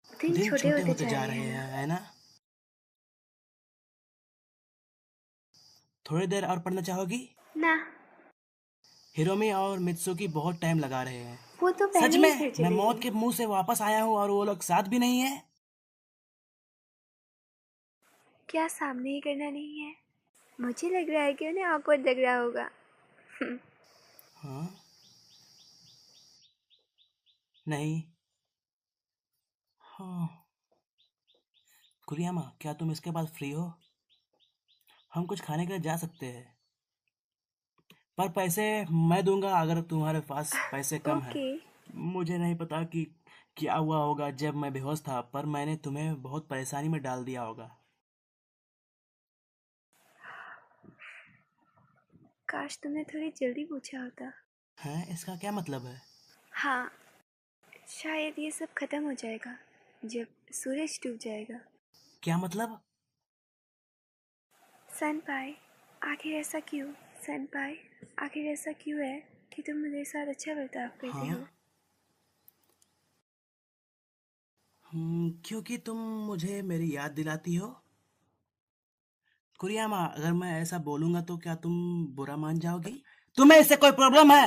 दिन छोटे होते जा रहे हैं, है ना? थोड़ी देर और पढ़ना चाहोगी? ना। हिरोमी और मित्सुकी बहुत टाइम लगा रहे हैं। वो तो पहले सच ही में फिर चले मैं गए। मौत के मुंह से वापस आया हूँ और वो लोग साथ भी नहीं है। क्या सामने ही करना नहीं है? मुझे लग रहा है कि उन्हें awkward लग रहा होगा। हाँ? नहीं। हाँ। कुरियामा, क्या तुम इसके बाद फ्री हो? हम कुछ खाने के लिए जा सकते हैं, पर पैसे मैं दूंगा अगर तुम्हारे पास पैसे कम है। मुझे नहीं पता कि क्या हुआ होगा जब मैं बेहोश था, पर मैंने तुम्हें बहुत परेशानी में डाल दिया होगा। काश तुमने थोड़ी जल्दी पूछा होता। हैं? इसका क्या मतलब है? हाँ, शायद ये सब खत्म हो जाएगा जब सूरज डूब जाएगा। क्या मतलब? सेनपाई, आखिर ऐसा क्यों? सेनपाई, आखिर ऐसा क्यों है? कि तुम मेरे साथ अच्छा बर्ताव करती हो। क्योंकि तुम मुझे मेरी याद दिलाती हो। कुरियामा, अगर मैं ऐसा बोलूंगा तो क्या तुम बुरा मान जाओगी? तुम्हें इससे कोई प्रॉब्लम है?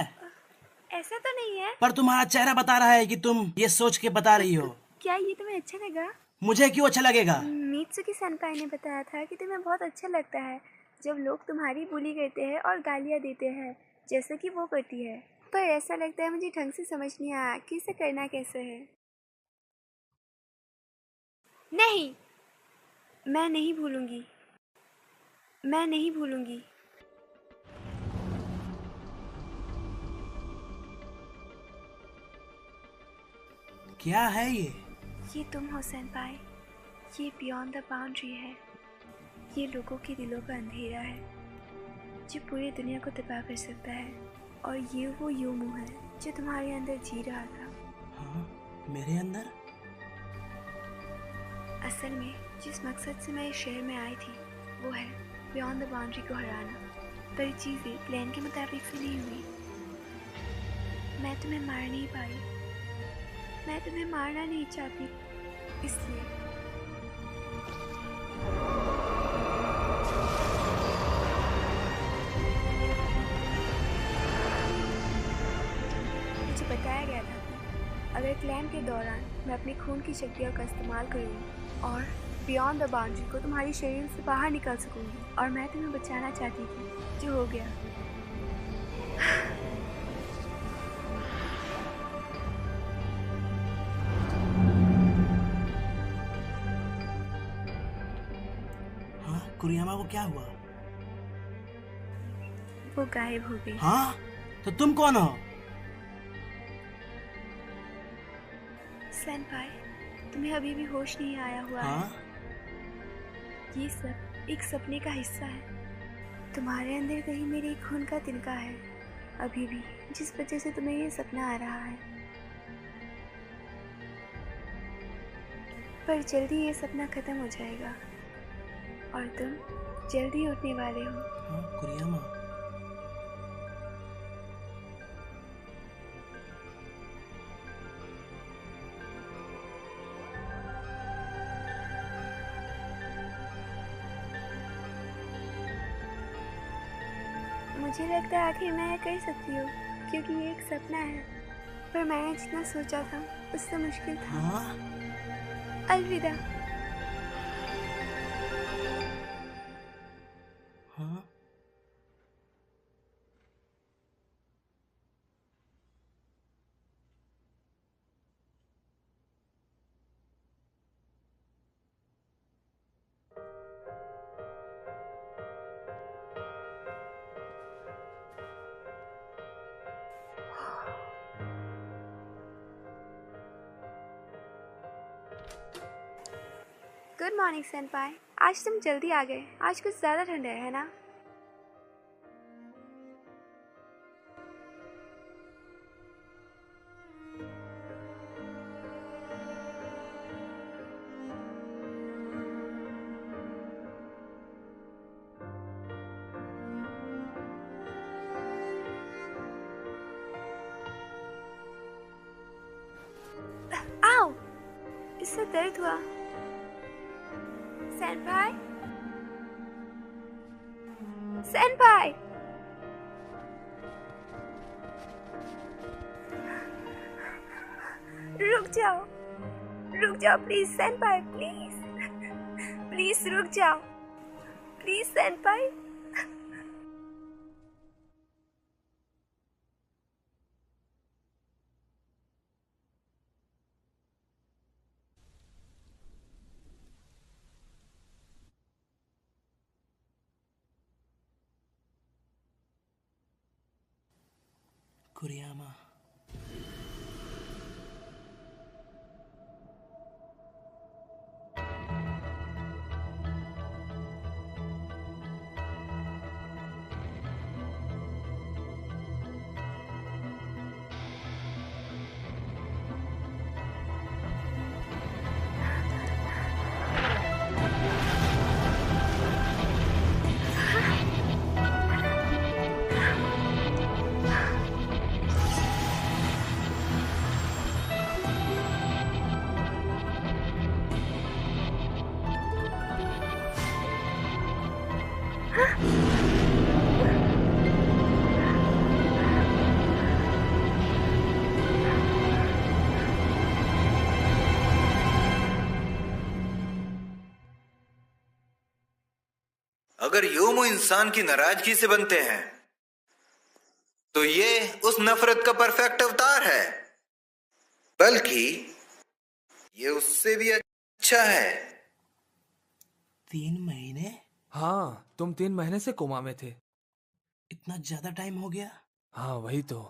ऐसा तो नहीं है। पर तुम्हारा चेहरा बता रहा है कि तुम ये सोच के बता रही हो। क्या ये तुम्हें अच्छा लगा? मुझे क्यों अच्छा लगेगा? मित्सुकी सेनपाई ने बताया था कि तुम्हें बहुत अच्छा लगता है जब लोग तुम्हारी बुली करते हैं और गालियाँ देते हैं, जैसे कि वो करती है। पर ऐसा लगता है मुझे ढंग से समझ नहीं आया कि इसे करना कैसे है। नहीं, मैं नहीं भूलूंगी, मैं नहीं भूलूंगी। क्या है ये? ये तुम हो सेनपाई। ये बियॉन्ड द बाउंड्री है। ये लोगों के दिलों का अंधेरा है जो पूरी दुनिया को तबाह कर सकता है। और ये वो योमू है जो तुम्हारे अंदर जी रहा था। हाँ, मेरे अंदर? असल में जिस मकसद से मैं इस शहर में आई थी वो है बियॉन्ड द बाउंड्री को हराना। पर चीज़ें प्लान के मुताबिक से नहीं हुई। मैं तुम्हें मार नहीं पाई। मैं तुम्हें मारना नहीं चाहती, इसलिए। मुझे बताया गया था कि अगर क्लैम के दौरान मैं अपनी खून की शक्तियों का इस्तेमाल करूँगी और बियॉन्ड द बाउंड्री को तुम्हारी शरीर से बाहर निकल सकूँगी, और मैं तुम्हें बचाना चाहती थी, जो हो गया। कुरियामा को क्या हुआ? वो गायब हो गई। हाँ? तो तुम कौन हो? सेनपाई, तुम्हें अभी भी होश नहीं आया हुआ है। ये सब एक सपने का हिस्सा है। तुम्हारे अंदर कहीं मेरे खून का तिनका है अभी भी, जिस वजह से तुम्हें ये सपना आ रहा है। पर जल्दी ये सपना खत्म हो जाएगा और तुम जल्दी उठने वाले हो। कुरियामा, मुझे लगता है आखिर मैं कर सकती हूँ, क्योंकि ये एक सपना है। पर मैंने जितना सोचा था उससे मुश्किल था। अलविदा। Good morning सेनपाई। आज तुम जल्दी आ गए। आज कुछ ज़्यादा ठंड है ना? आओ, इससे दर्द हुआ। सेनपाई, सेनपाई, रुक जाओ प्लीज सेनपाई, प्लीज प्लीज रुक जाओ प्लीज सेनपाई। कुरियामा, अगर योमो इंसान की नाराजगी से बनते हैं तो ये उस नफरत का परफेक्ट अवतार है, बल्कि ये उससे भी अच्छा है। 3 महीने? हाँ, तुम 3 महीने से कोमा में थे। इतना ज्यादा टाइम हो गया? हाँ वही तो।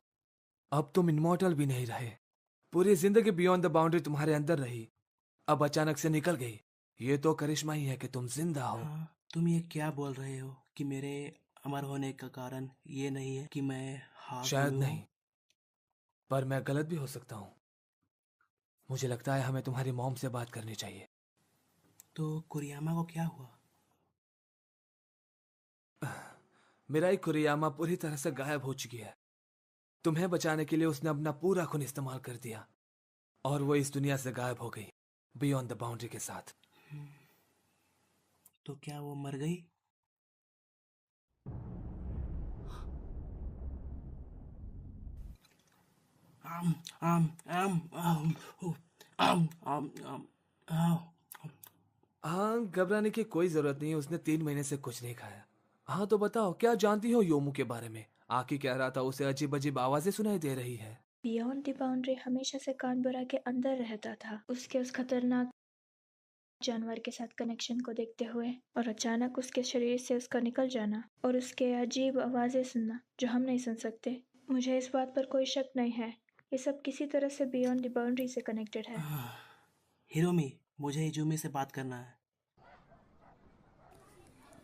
अब तुम इमॉर्टल भी नहीं रहे। पूरी जिंदगी बियॉन्ड द बाउंड्री तुम्हारे अंदर रही, अब अचानक से निकल गई। ये तो करिश्मा ही है कि तुम जिंदा हो। हाँ, तुम ये क्या बोल रहे हो कि मेरे अमर होने का कारण ये नहीं है कि मैं शायद नहीं, पर मैं गलत भी हो सकता हूँ। मुझे लगता है हमें तुम्हारी मॉम से बात करनी चाहिए। तो कुरियामा को क्या हुआ? मिराई कुरियामा पूरी तरह से गायब हो चुकी है। तुम्हें बचाने के लिए उसने अपना पूरा खून इस्तेमाल कर दिया और वो इस दुनिया से गायब हो गई, बियॉन्ड द बाउंड्री के साथ। तो क्या वो मर गई? हाँ, घबराने की कोई जरूरत नहीं है, उसने 3 महीने से कुछ नहीं खाया। हाँ तो बताओ, क्या जानती हो योमू के बारे में? आकी कह रहा था उसे अजीब अजीब आवाजें सुनाई दे रही है। बियॉन्ड द बाउंड्री हमेशा से कानबरा के अंदर रहता था, उसके उस खतरनाक जानवर के साथ कनेक्शन को देखते हुए, और अचानक उसके शरीर से उसका निकल जाना और उसके अजीब आवाजें सुनना जो हम नहीं सुन सकते। मुझे इस बात पर कोई शक नहीं है, ये सब किसी तरह से बियॉन्ड द बाउंड्री से कनेक्टेड है। हिरोमी, मुझे इजुमी से बात करना है।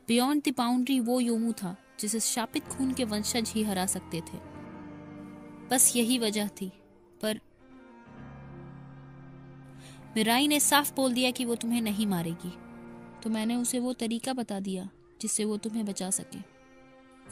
बियॉन्ड द बाउंड्री वो योमू था जिसे शापित खून के वंशज ही हरा सकते थे, बस यही वजह थी। पर मिराई ने साफ बोल दिया कि वो तुम्हें नहीं मारेगी, तो मैंने उसे वो तरीका बता दिया जिससे वो तुम्हें बचा सके।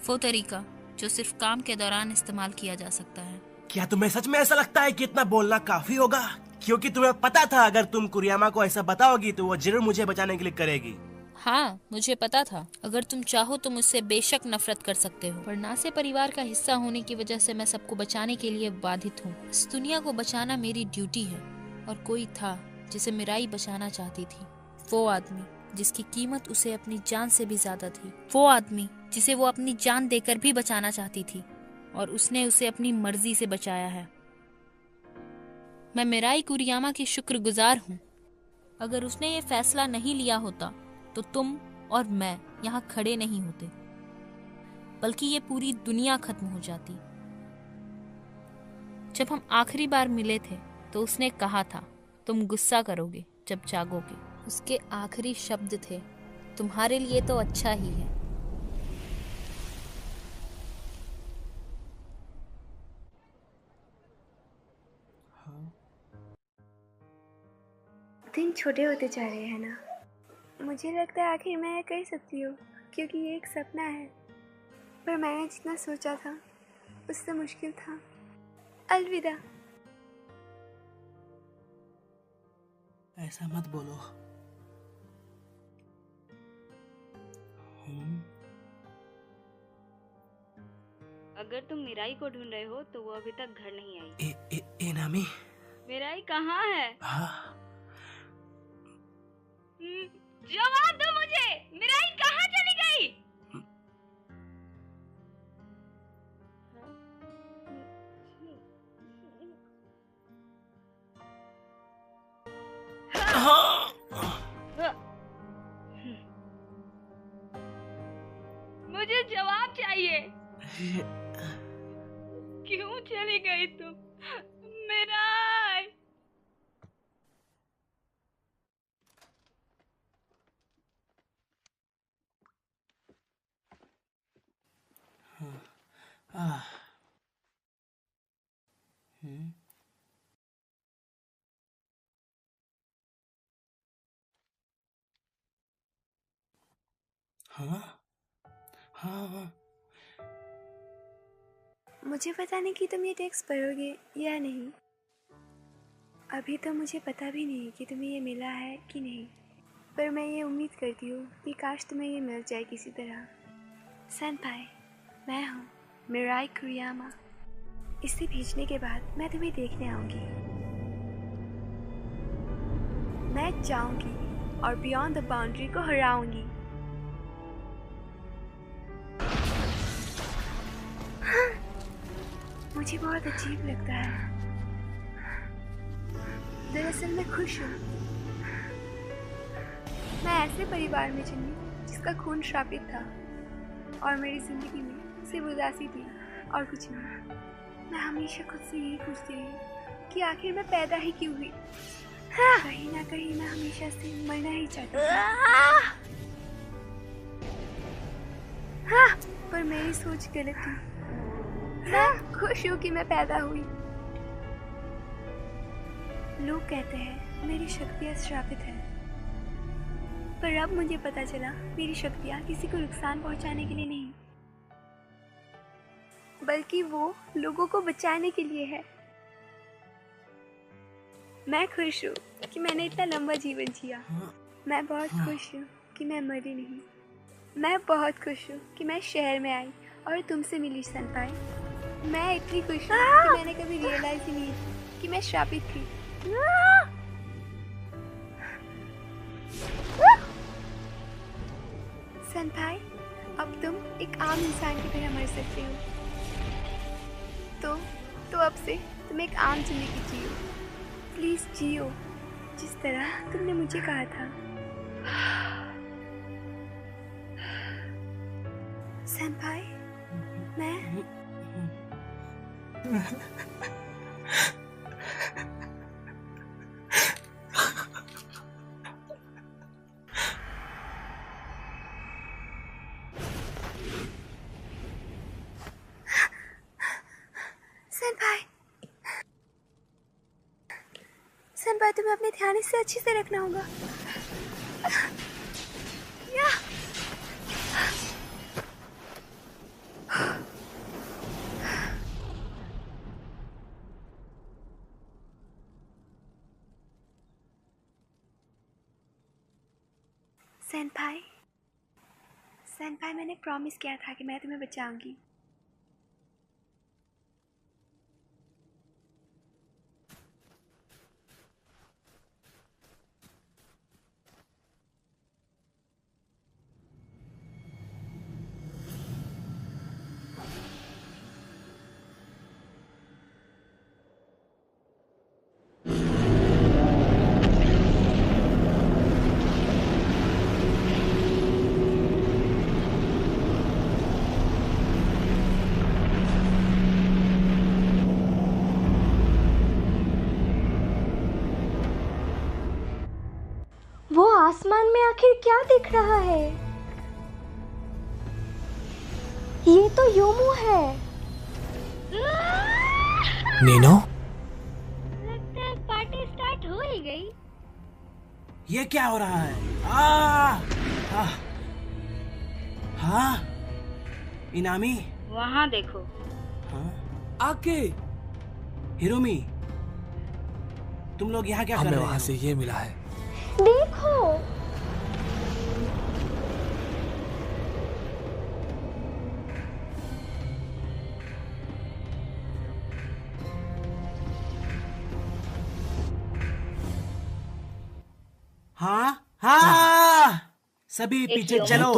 वो तरीका जो सिर्फ काम के दौरान इस्तेमाल किया जा सकता है। क्या तुम्हें सच में ऐसा लगता है कि इतना बोलना काफी होगा? क्योंकि तुम्हें पता था अगर तुम कुरियामा को ऐसा बताओगी तो वो जरूर मुझे बचाने के लिए करेगी। हाँ, मुझे पता था। अगर तुम चाहो तो मुझसे बेशक नफरत कर सकते हो, पर नासे परिवार का हिस्सा होने की वजह से मैं सबको बचाने के लिए बाधित हूँ। इस दुनिया को बचाना मेरी ड्यूटी है, और कोई था जिसे मिराई बचाना चाहती थी। वो आदमी जिसकी कीमत उसे अपनी जान से भी ज्यादा थी, वो आदमी जिसे वो अपनी जान देकर भी बचाना चाहती थी, और उसने उसे अपनी मर्जी से बचाया है। मैं मिराई कुरियामा की शुक्रगुजार हूँ। अगर उसने ये फैसला नहीं लिया होता तो तुम और मैं यहाँ खड़े नहीं होते, बल्कि ये पूरी दुनिया खत्म हो जाती। जब हम आखिरी बार मिले थे तो उसने कहा था, तुम गुस्सा करोगे जब जागोगे। उसके आखिरी शब्द थे, तुम्हारे लिए तो अच्छा ही है। दिन छोटे होते जा रहे हैं ना। मुझे लगता है आखिर मैं कर सकती हूँ, क्योंकि ये एक सपना है, पर मैंने जितना सोचा था उससे मुश्किल था। अलविदा। ऐसा मत बोलो। अगर तुम मिराई को ढूंढ रहे हो तो वो अभी तक घर नहीं आई। एनामी, मिराई कहाँ है? हाँ। जवाब दो मुझे, मिराई कहाँ चली गई? मुझे जवाब चाहिए। क्यों चली गई तुम मिराई? हाँ हाँ। मुझे पता नहीं कि तुम ये टेक्स्ट पढ़ोगे या नहीं। अभी तो मुझे पता भी नहीं कि तुम्हें ये मिला है कि नहीं, पर मैं ये उम्मीद करती हूँ कि काश तुम्हें ये मिल जाए किसी तरह। सेनपाई, मैं हूँ मिराई कुरियामा। इसे भेजने के बाद मैं तुम्हें देखने आऊँगी। मैं जाऊँगी और बियॉन्ड द बाउंड्री को हराऊँगी। मुझे बहुत अजीब लगता है। दरअसल मैं खुश हूँ। मैं ऐसे परिवार में जन्मी जिसका खून श्रापित था और मेरी जिंदगी में सिर्फ उदासी थी और कुछ नहीं। मैं हमेशा खुद से यही पूछती रही कि आखिर मैं पैदा ही क्यों हुई। कहीं ना कहीं मैं हमेशा से मरना ही चाहती थी। पर मेरी सोच गलत थी। मैं खुश हूँ कि मैं पैदा हुई। लोग कहते हैं मेरी शक्तियाँ श्रापित हैं, पर अब मुझे पता चला मेरी शक्तियाँ किसी को नुकसान पहुँचाने के लिए नहीं, बल्कि वो लोगों को बचाने के लिए है। मैं खुश हूँ कि मैंने इतना लंबा जीवन जिया। मैं बहुत खुश हूँ कि मैं मरी नहीं। मैं बहुत खुश हूँ कि मैं शहर में आई और तुमसे मिली सेनपाई। मैं इतनी खुश हूँ कि मैंने कभी रियलाइज ही नहीं की कि मैं श्रापित थी। सेनपाई, अब तुम एक आम इंसान की तरह मर सकते हो। तो अब से तुम एक आम जिंदगी जियो। प्लीज जियो जिस तरह तुमने मुझे कहा था। सेनपाई, मैं सेनपाई, तुम्हें अपने ध्यान इससे अच्छे से रखना होगा। या सेनपाई, सेनपाई, मैंने प्रॉमिस किया था कि मैं तुम्हें बचाऊंगी। वो आसमान में आखिर क्या दिख रहा है? ये तो योमू है। नीनो, लगता है पार्टी स्टार्ट हो ही गई। ये क्या हो रहा है? हाँ, इनामी, वहाँ देखो। हाँ? आके हिरोमी, तुम लोग यहाँ क्या कर रहे हो? वहाँ से ये मिला है। देखो, हाँ, सभी पीछे चलो।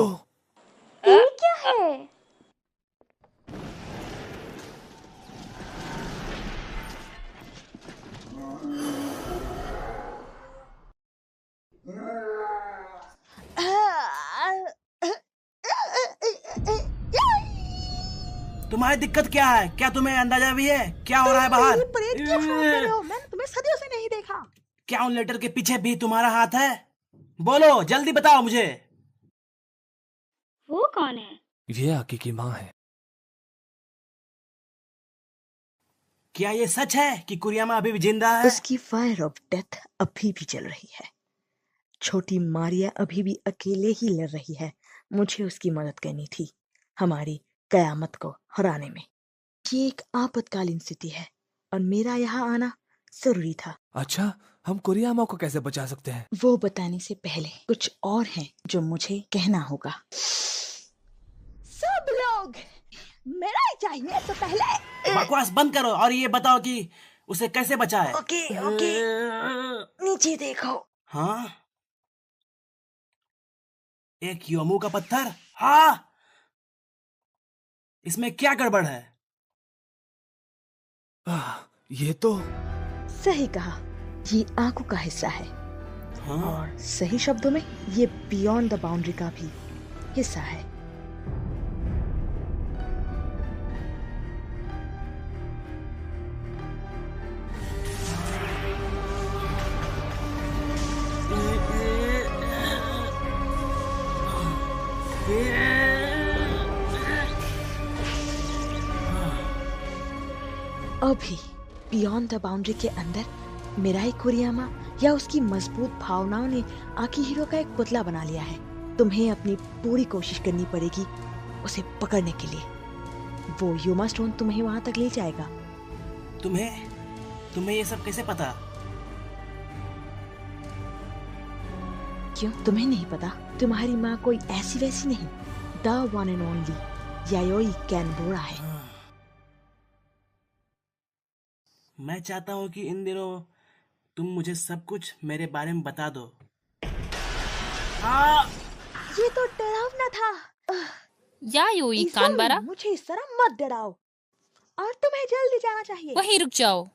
ये क्या है? तुम्हारी दिक्कत क्या है? क्या तुम्हें अंदाजा भी है क्या हो रहा है बाहर? प्रेत क्यों ढूंढ रहे हो? मैंने तुम्हें सदियों से नहीं देखा। क्या उन लेटर के पीछे भी तुम्हारा हाथ है? बोलो, जल्दी बताओ मुझे। वो कौन है? ये आकी की माँ है। क्या ये सच है कि कुरियामा अभी भी जिंदा है? उसकी फायर ऑफ डेथ अभी भी चल रही है। छोटी मारिया अभी भी अकेले ही लड़ रही है। मुझे उसकी मदद करनी थी हमारी कयामत को हराने में। ये एक आपातकालीन स्थिति है और मेरा यहाँ आना जरूरी था। अच्छा, हम कुरियामा को कैसे बचा सकते हैं? वो बताने से पहले कुछ और है जो मुझे कहना होगा। सब लोग मेरा ही चाहिए तो पहले बकवास बंद करो और ये बताओ कि उसे कैसे बचाए। ओके, नीचे देखो। हाँ, एक योमू का पत्थर। हाँ, इसमें क्या गड़बड़ है? ये तो सही कहा, ये आंखों का हिस्सा है। हाँ? और सही शब्दों में ये बियॉन्ड द बाउंड्री का भी हिस्सा है। अभी बियॉन्ड द बाउंड्री के अंदर मिराई कुरियामा या उसकी मजबूत भावनाओं ने आकिहिरो का एक पुतला बना लिया है। तुम्हें अपनी पूरी कोशिश करनी पड़ेगी उसे पकड़ने के लिए। वो योमा स्टोन तुम्हें वहां तक ले जाएगा। तुम्हें ये सब कैसे पता? क्यों, तुम्हें नहीं पता? तुम्हारी माँ कोई ऐसी वैसी नहीं, the one and only Yayoi कैनबोरा है। मैं चाहता हूँ कि इन दिनों तुम मुझे सब कुछ मेरे बारे में बता दो। ये तो डरावना था। यायोई कानबारा, मुझे इस तरह मत डराओ, और तुम्हें जल्दी जाना चाहिए। वहीं रुक जाओ।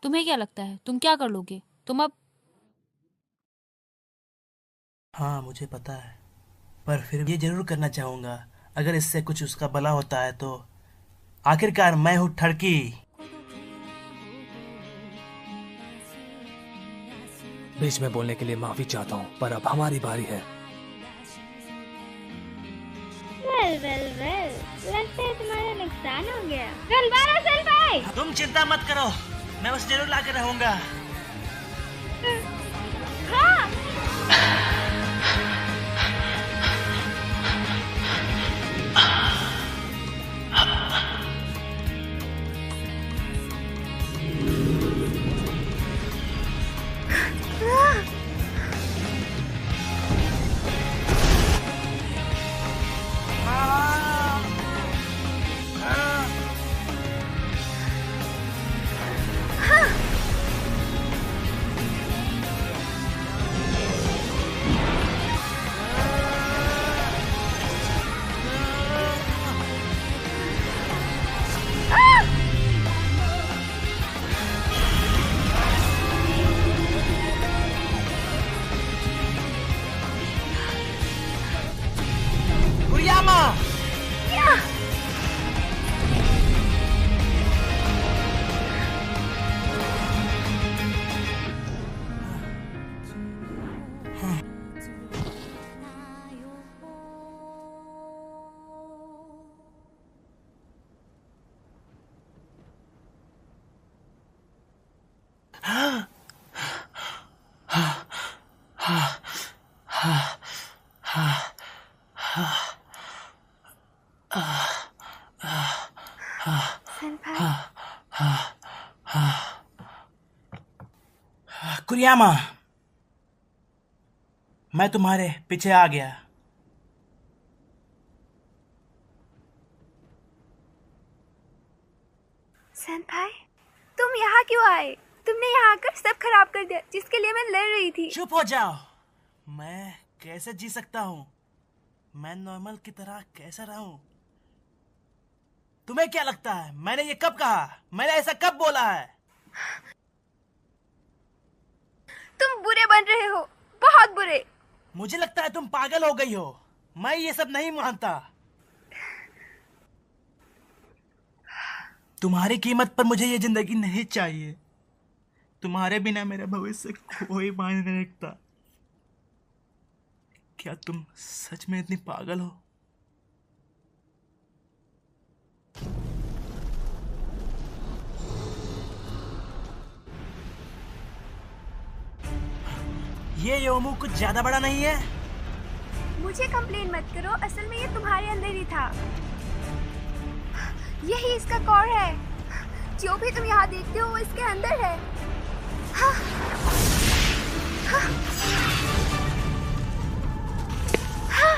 तुम्हें क्या लगता है तुम क्या कर लोगे? तुम अब हाँ, मुझे पता है, पर फिर ये जरूर करना चाहूंगा। अगर इससे कुछ उसका भला होता है तो। आखिरकार मैं हूँ ठड़की। बीच में बोलने के लिए माफी चाहता हूँ, पर अब हमारी बारी है। वेल, लगता है तुम्हारा नुकसान हो गया। सेनपाई, तुम चिंता मत करो, मैं बस जरूर लाकर रहूंगा। हाँ। कुरियामा, मैं तुम्हारे पीछे आ गया। सेनपाई, तुम यहाँ क्यों आए? तुमने यहाँ आकर सब खराब कर दिया जिसके लिए मैं लड़ रही थी। चुप हो जाओ। मैं कैसे जी सकता हूँ? मैं नॉर्मल की तरह कैसे रहूं? तुम्हें क्या लगता है मैंने ये कब कहा? मैंने ऐसा कब बोला है? तुम बुरे बन रहे हो, बहुत बुरे। मुझे लगता है तुम पागल हो गई हो। मैं ये सब नहीं मानता। तुम्हारी कीमत पर मुझे ये जिंदगी नहीं चाहिए। तुम्हारे बिना मेरा भविष्य कोई मायने नहीं रखता। क्या तुम सच में इतनी पागल हो? ये योमू कुछ ज्यादा बड़ा नहीं है? मुझे कंप्लेन मत करो, असल में ये तुम्हारे अंदर ही था। यही इसका कोर है। जो भी तुम यहाँ देखते हो वो इसके अंदर है। हाँ। हाँ। हाँ।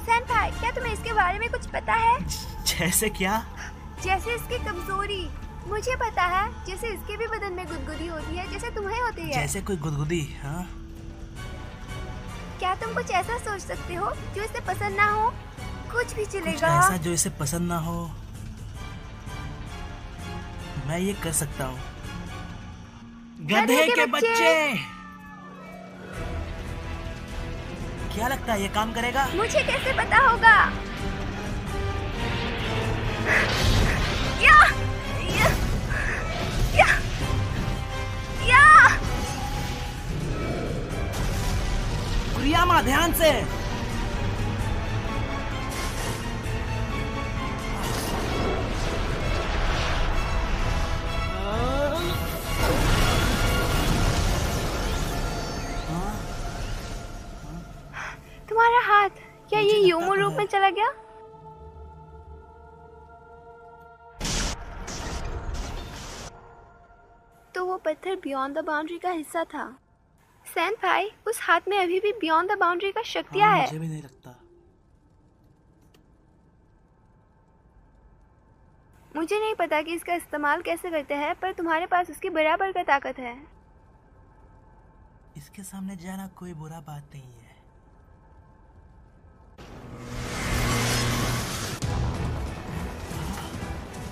सेनपाई, क्या तुम्हें इसके बारे में कुछ पता है? जैसे क्या? जैसे इसकी कमजोरी। मुझे पता है, जैसे इसके भी बदन में गुदगुदी होती है जैसे तुम्हें होती है। जैसे कोई गुदगुदी? हाँ। क्या तुम कुछ ऐसा सोच सकते हो जो इसे पसंद ना हो? कुछ भी चलेगा। कुछ ऐसा जो इसे पसंद ना हो? मैं ये कर सकता हूँ। गधे के बच्चे! क्या लगता है ये काम करेगा? मुझे कैसे पता होगा? या! या! या! या! कुरियामा ध्यान से! तुम्हारा हाथ, क्या ये योमो रूप में चला गया? तो वो पत्थर बियॉन्ड द बाउंड्री का हिस्सा था। सेनपाई, उस हाथ में अभी भी बियॉन्ड द बाउंड्री का शक्तियाँ है। मुझे भी नहीं लगता। मुझे नहीं पता कि इसका इस्तेमाल कैसे करते हैं, पर तुम्हारे पास उसकी बराबर का ताकत है। इसके सामने जाना कोई बुरा बात नहीं है।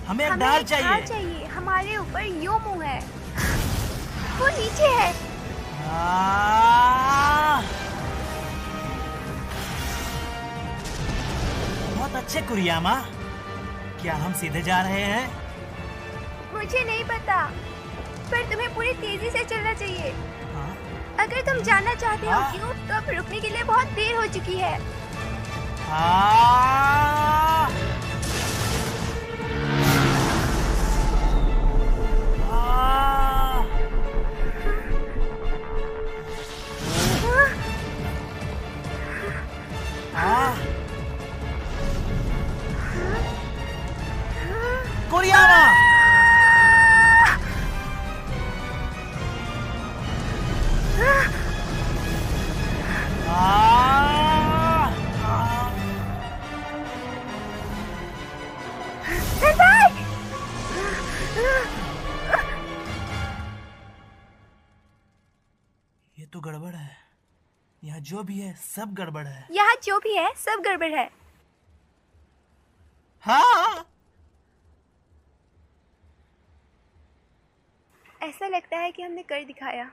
हमें एक डाल चाहिए। हमारे ऊपर योमो है, वो नीचे है। बहुत अच्छे कुरियामा, क्या हम सीधे जा रहे हैं? मुझे नहीं पता, पर तुम्हें पूरी तेजी से चलना चाहिए। अगर तुम जानना चाहते हो क्यों, तो अब रुकने के लिए बहुत देर हो चुकी है। कुरियामा! ये तो गड़बड़ है। यहाँ जो भी है सब गड़बड़ है। यहाँ जो भी है सब गड़बड़ है। हाँ, ऐसा लगता है कि हमने कर दिखाया।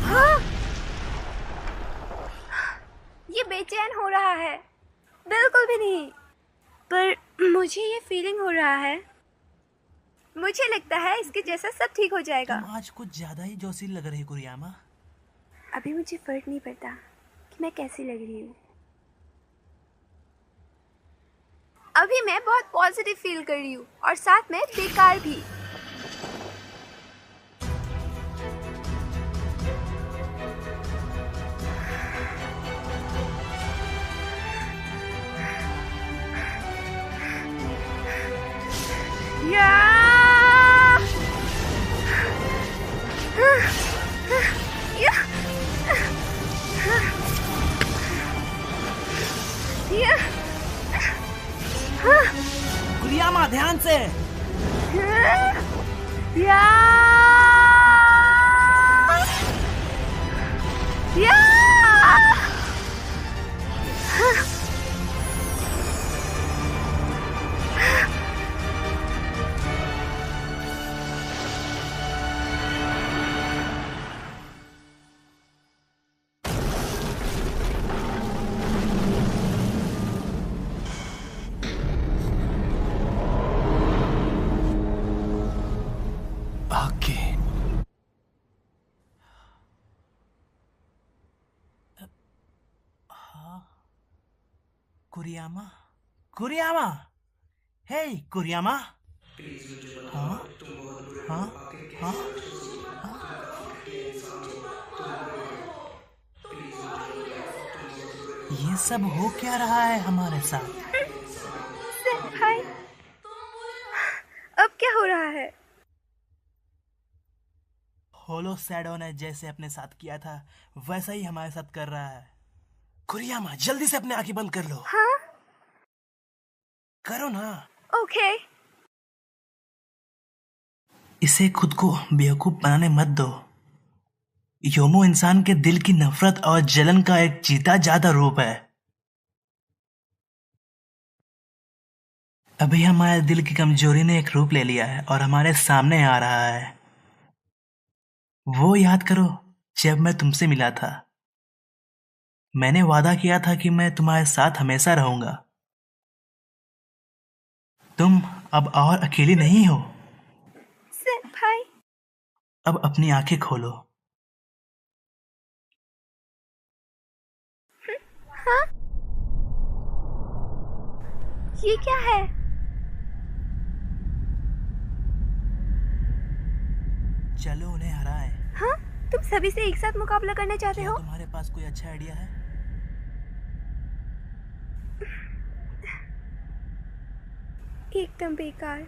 हाँ! ये बेचैन हो रहा है। बिल्कुल भी नहीं, पर मुझे ये फीलिंग हो रहा है। मुझे लगता है इसके जैसा सब ठीक हो जाएगा। तुम आज कुछ ज्यादा ही जोशील लग रही कुरियामा। अभी मुझे फर्क नहीं पड़ता कि मैं कैसी लग रही हूँ। अभी मैं बहुत पॉजिटिव फील कर रही हूँ और साथ में बेकार भी। कुरियामा ध्यान से। कुरियामा, कुरियामा, हे कुरियामा। हाँ, हाँ, हाँ, ये सब हो क्या रहा है हमारे साथ? हाय, अब क्या हो रहा है? होलो शैडो ने जैसे अपने साथ किया था वैसा ही हमारे साथ कर रहा है। कुरियामा, जल्दी से अपने आंखें बंद कर लो। हाँ? करो ना। ओके। इसे खुद को बेवकूफ बनाने मत दो। योमो इंसान के दिल की नफरत और जलन का एक जीता जाता रूप है। अभी हमारे दिल की कमजोरी ने एक रूप ले लिया है और हमारे सामने आ रहा है। वो याद करो जब मैं तुमसे मिला था। मैंने वादा किया था कि मैं तुम्हारे साथ हमेशा रहूंगा। तुम अब और अकेली नहीं हो। भाई अब अपनी आंखें खोलो। हाँ? ये क्या है? चलो उन्हें हराएं। हाँ? तुम सभी से एक साथ मुकाबला करना चाहते हो? तुम्हारे पास कोई अच्छा आइडिया है? एकदम बेकार।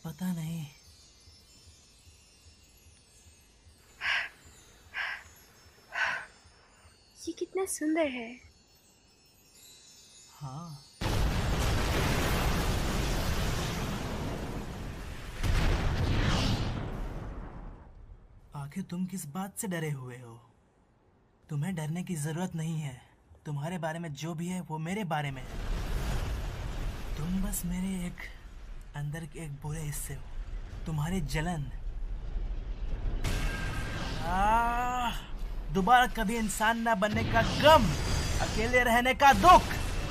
पता नहीं। ये कितना सुंदर है। हाँ। आखिर तुम किस बात से डरे हुए हो? तुम्हें डरने की जरूरत नहीं है। तुम्हारे बारे में जो भी है वो मेरे बारे में है। तुम बस मेरे एक अंदर के एक बुरे हिस्से हो। तुम्हारी जलन। दोबारा कभी इंसान ना बनने का गम, अकेले रहने का दुख,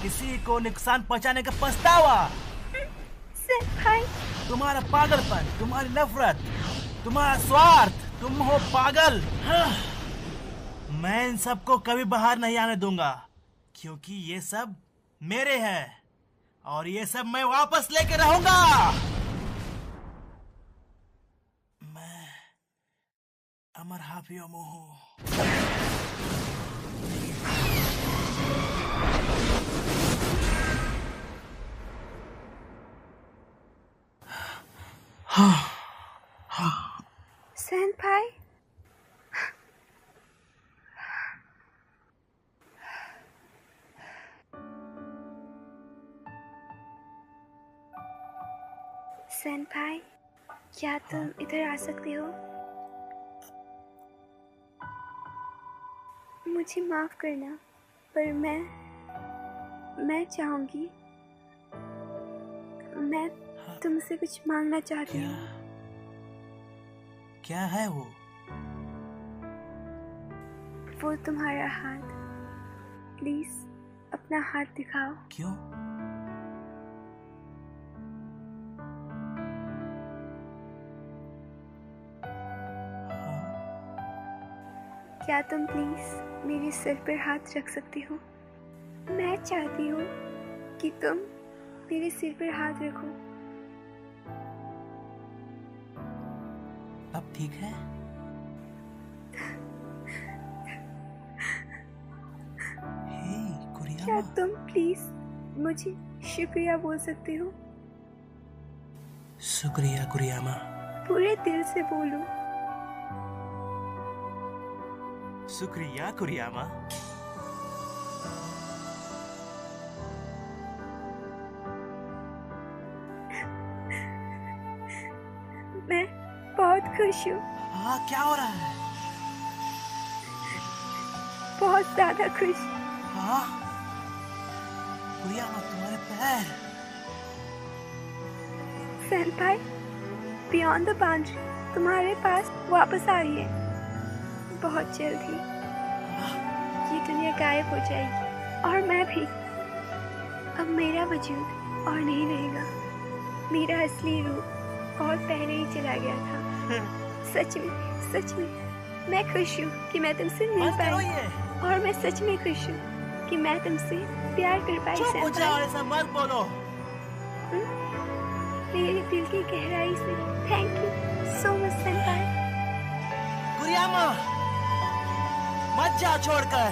किसी को नुकसान पहुंचाने का पछतावा, तुम्हारा पागलपन, तुम्हारी नफरत, तुम्हारा स्वार्थ, तुम हो पागल। मैं इन सब को कभी बाहर नहीं आने दूंगा, क्योंकि ये सब मेरे हैं और ये सब मैं वापस लेके रहूंगा। मैं अमर हाफियोमो हूँ। सेनपाई, सेनपाई, क्या तुम इधर आ सकते हो? मुझे माफ करना, पर मैं चाहूंगी, मैं तुमसे कुछ मांगना चाहती हूँ। क्या है वो? वो तुम्हारा हाथ। प्लीज अपना हाथ दिखाओ। क्यों? क्या तुम प्लीज मेरे सिर पर हाथ रख सकती हो? मैं चाहती हूँ कि तुम मेरे सिर पर हाथ रखो। अब ठीक है? क्या तुम प्लीज मुझे शुक्रिया बोल सकते हो? शुक्रिया कुरियामा। पूरे दिल से बोलो। शुक्रिया कुरियामा। मैं बहुत खुश हूँ। हाँ, क्या हो रहा है? बहुत ज्यादा खुश। हाँ? कुरियामा, तुम्हारे पैर। सेनपाई, बियॉन्ड द बाउंड्री तुम्हारे पास वापस आ रही है। बहुत जल्द ही ये दुनिया गायब हो जाएगी और मैं भी। अब मेरा वजूद और नहीं रहेगा, मेरा असली रूप बहुत पहले ही चला गया था। सच में मैं खुश हूँ कि मैं तुमसे मिल पाई, और मैं सच में खुश हूँ कि मैं तुमसे प्यार कर पाई। ऐसा मत बोलो। मेरे दिल की गहराई से thank you so much senpai. कुरियामा, मत जाओ छोड़कर,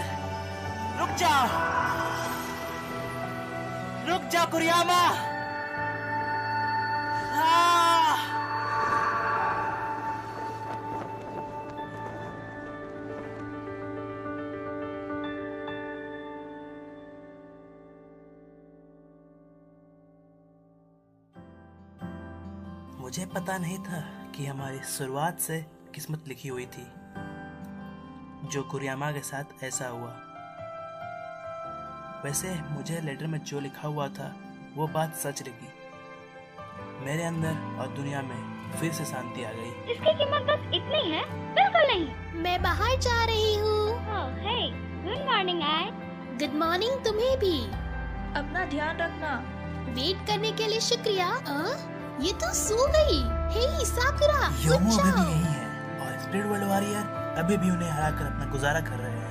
रुक जाओ कुरियामा। मुझे पता नहीं था कि हमारी शुरुआत से किस्मत लिखी हुई थी। जो कुरियामा के साथ ऐसा हुआ। वैसे मुझे लेटर में जो लिखा हुआ था वो बात सच लगी। मेरे अंदर और दुनिया में फिर से शांति आ गई। इसकी कीमत बस इतनी है? बिल्कुल नहीं। मैं बाहर जा रही हूँ। हे, गुड मॉर्निंग आई। गुड मॉर्निंग तुम्हें भी। अपना ध्यान रखना। वेट करने के लिए शुक्रिया। ये तो सो गई। हे साकुरा, योमो अभी भी यही है और स्पिरिट वर्ल्ड वॉरियर अभी भी उन्हें हराकर अपना गुजारा कर रहे हैं।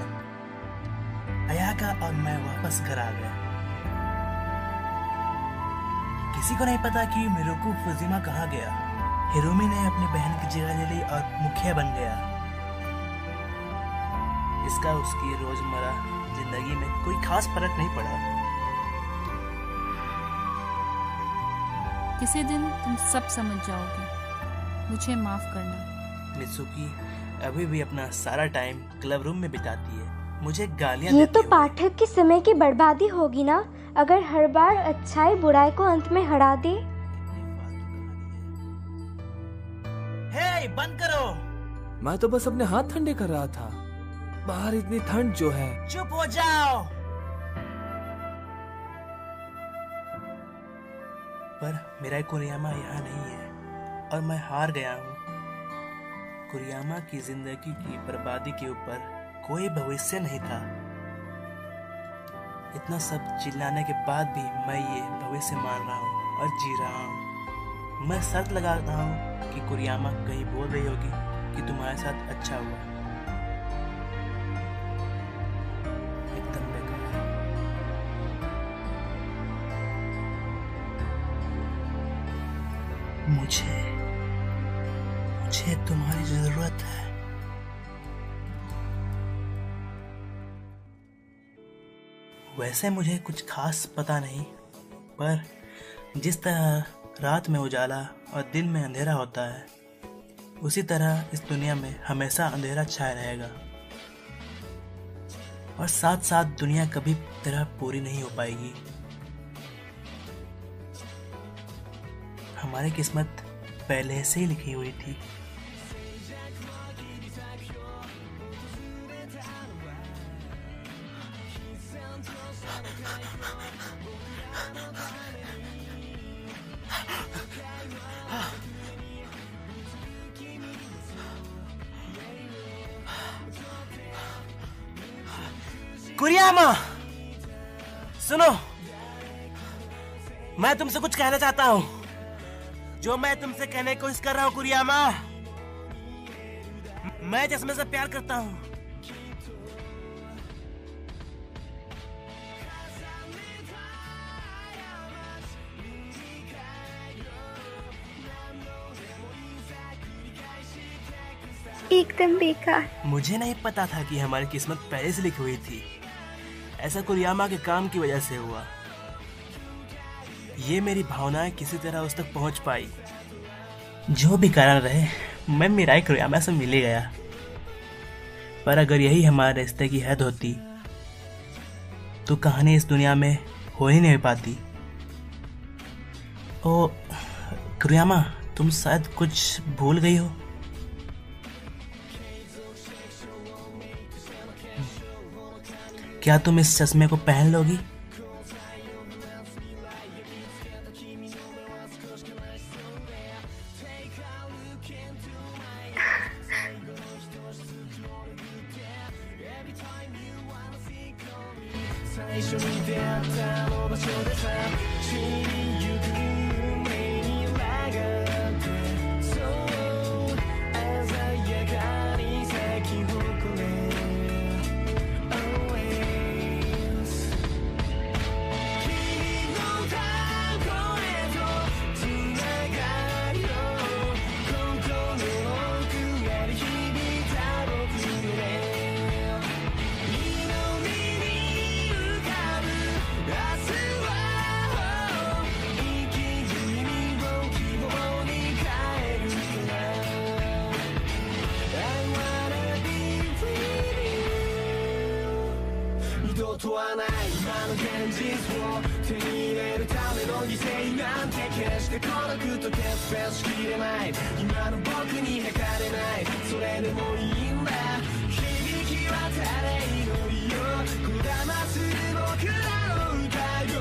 अयाका और मैं वापस घर आ गए। किसी को नहीं पता कि मिरोकु फुजिमा कहाँ गया। हिरोमी ने अपनी बहन की जगह ले ली और मुखिया बन गया। इसका उसकी रोजमर्रा जिंदगी में कोई खास फर्क नहीं पड़ा। किसी दिन तुम सब समझ जाओगे। मुझे माफ करना। मित्सुकी अभी भी अपना सारा टाइम क्लब रूम में बिताती है। मुझे गालियां ये देती तो है। पाठक के समय की बर्बादी होगी ना, अगर हर बार अच्छाई बुराई को अंत में हरा दे। हे, बंद करो। मैं तो बस अपने हाथ ठंडे कर रहा था। बाहर इतनी ठंड जो है। चुप हो जाओ। पर मेरा कुरियामा यहाँ नहीं है और मैं हार गया हूँ। कुरियामा की जिंदगी की बर्बादी के ऊपर कोई भविष्य नहीं था। इतना सब चिल्लाने के बाद भी मैं ये भविष्य मान रहा हूँ और जी रहा हूँ। मैं शर्त लगाता हूँ कि कुरियामा कहीं बोल रही होगी कि तुम्हारे साथ अच्छा हुआ। एकदम बेकार। मुझे तुम्हारी जरूरत है। वैसे मुझे कुछ खास पता नहीं, पर जिस तरह रात में उजाला और दिन में अंधेरा होता है, उसी तरह इस दुनिया में हमेशा अंधेरा छाया रहेगा। और साथ साथ दुनिया कभी तरह पूरी नहीं हो पाएगी। हमारी किस्मत पहले से ही लिखी हुई थी। कुरियामा, सुनो, मैं तुमसे कुछ कहना चाहता हूँ। जो मैं तुमसे कहने की कोशिश कर रहा हूँ कुरियामा, मैं जिसमें से प्यार करता हूँ। एकदम बेकार। मुझे नहीं पता था कि हमारी किस्मत पहले से लिखी हुई थी। ऐसा कुरियामा के काम की वजह से हुआ। ये मेरी भावनाएं किसी तरह उस तक पहुंच पाई। जो भी कारण रहे, मैं मिराई कुरियामा से मिल गया। पर अगर यही हमारे रिश्ते की हद होती तो कहानी इस दुनिया में हो ही नहीं पाती। ओ कुरियामा, तुम शायद कुछ भूल गई हो। क्या तुम इस चश्मे को पहन लोगी? 最初に出会ったあの場所でさ散りゆく運命に抗ってそう鮮やかに咲き誇れ Always 君のたこへとつながるよ心の奥あり響いた僕のねとはない今の現実を手に入れるための犠牲なんて決して孤独と決別しきれない今の僕に惹かれないそれでもいいんだ響き渡れ祈りをこだまする僕らの歌声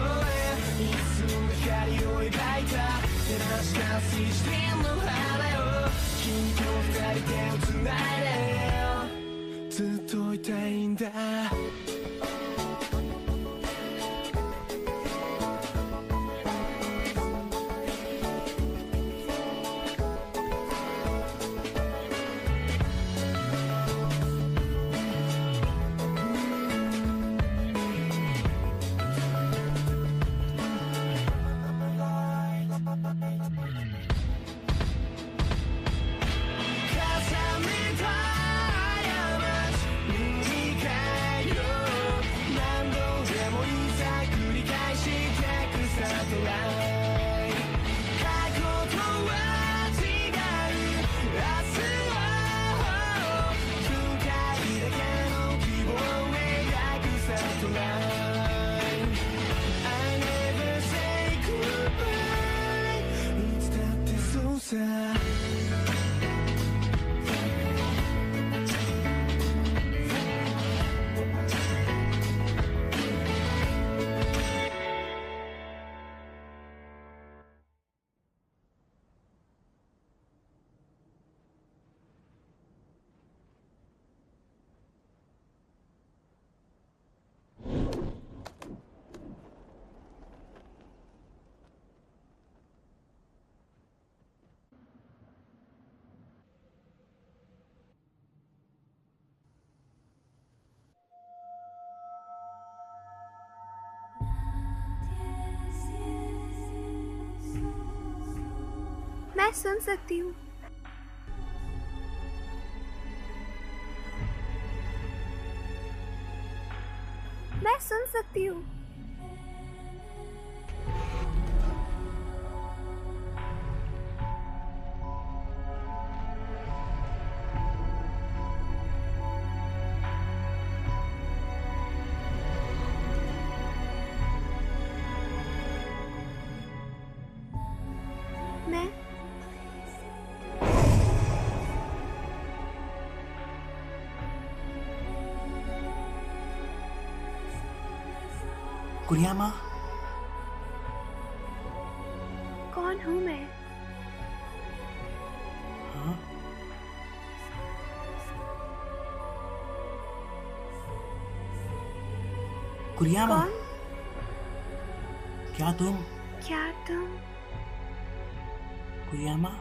一寸の光を描いた照らした水晶の花を君と二人手をつないでずっといたいんだमैं सुन सकती हूँ मैं सुन सकती हूँ मैं कुरियामा कौन हूँ मैं हाँ कुरियामा कौन क्या तुम क्या तुम कुरियामा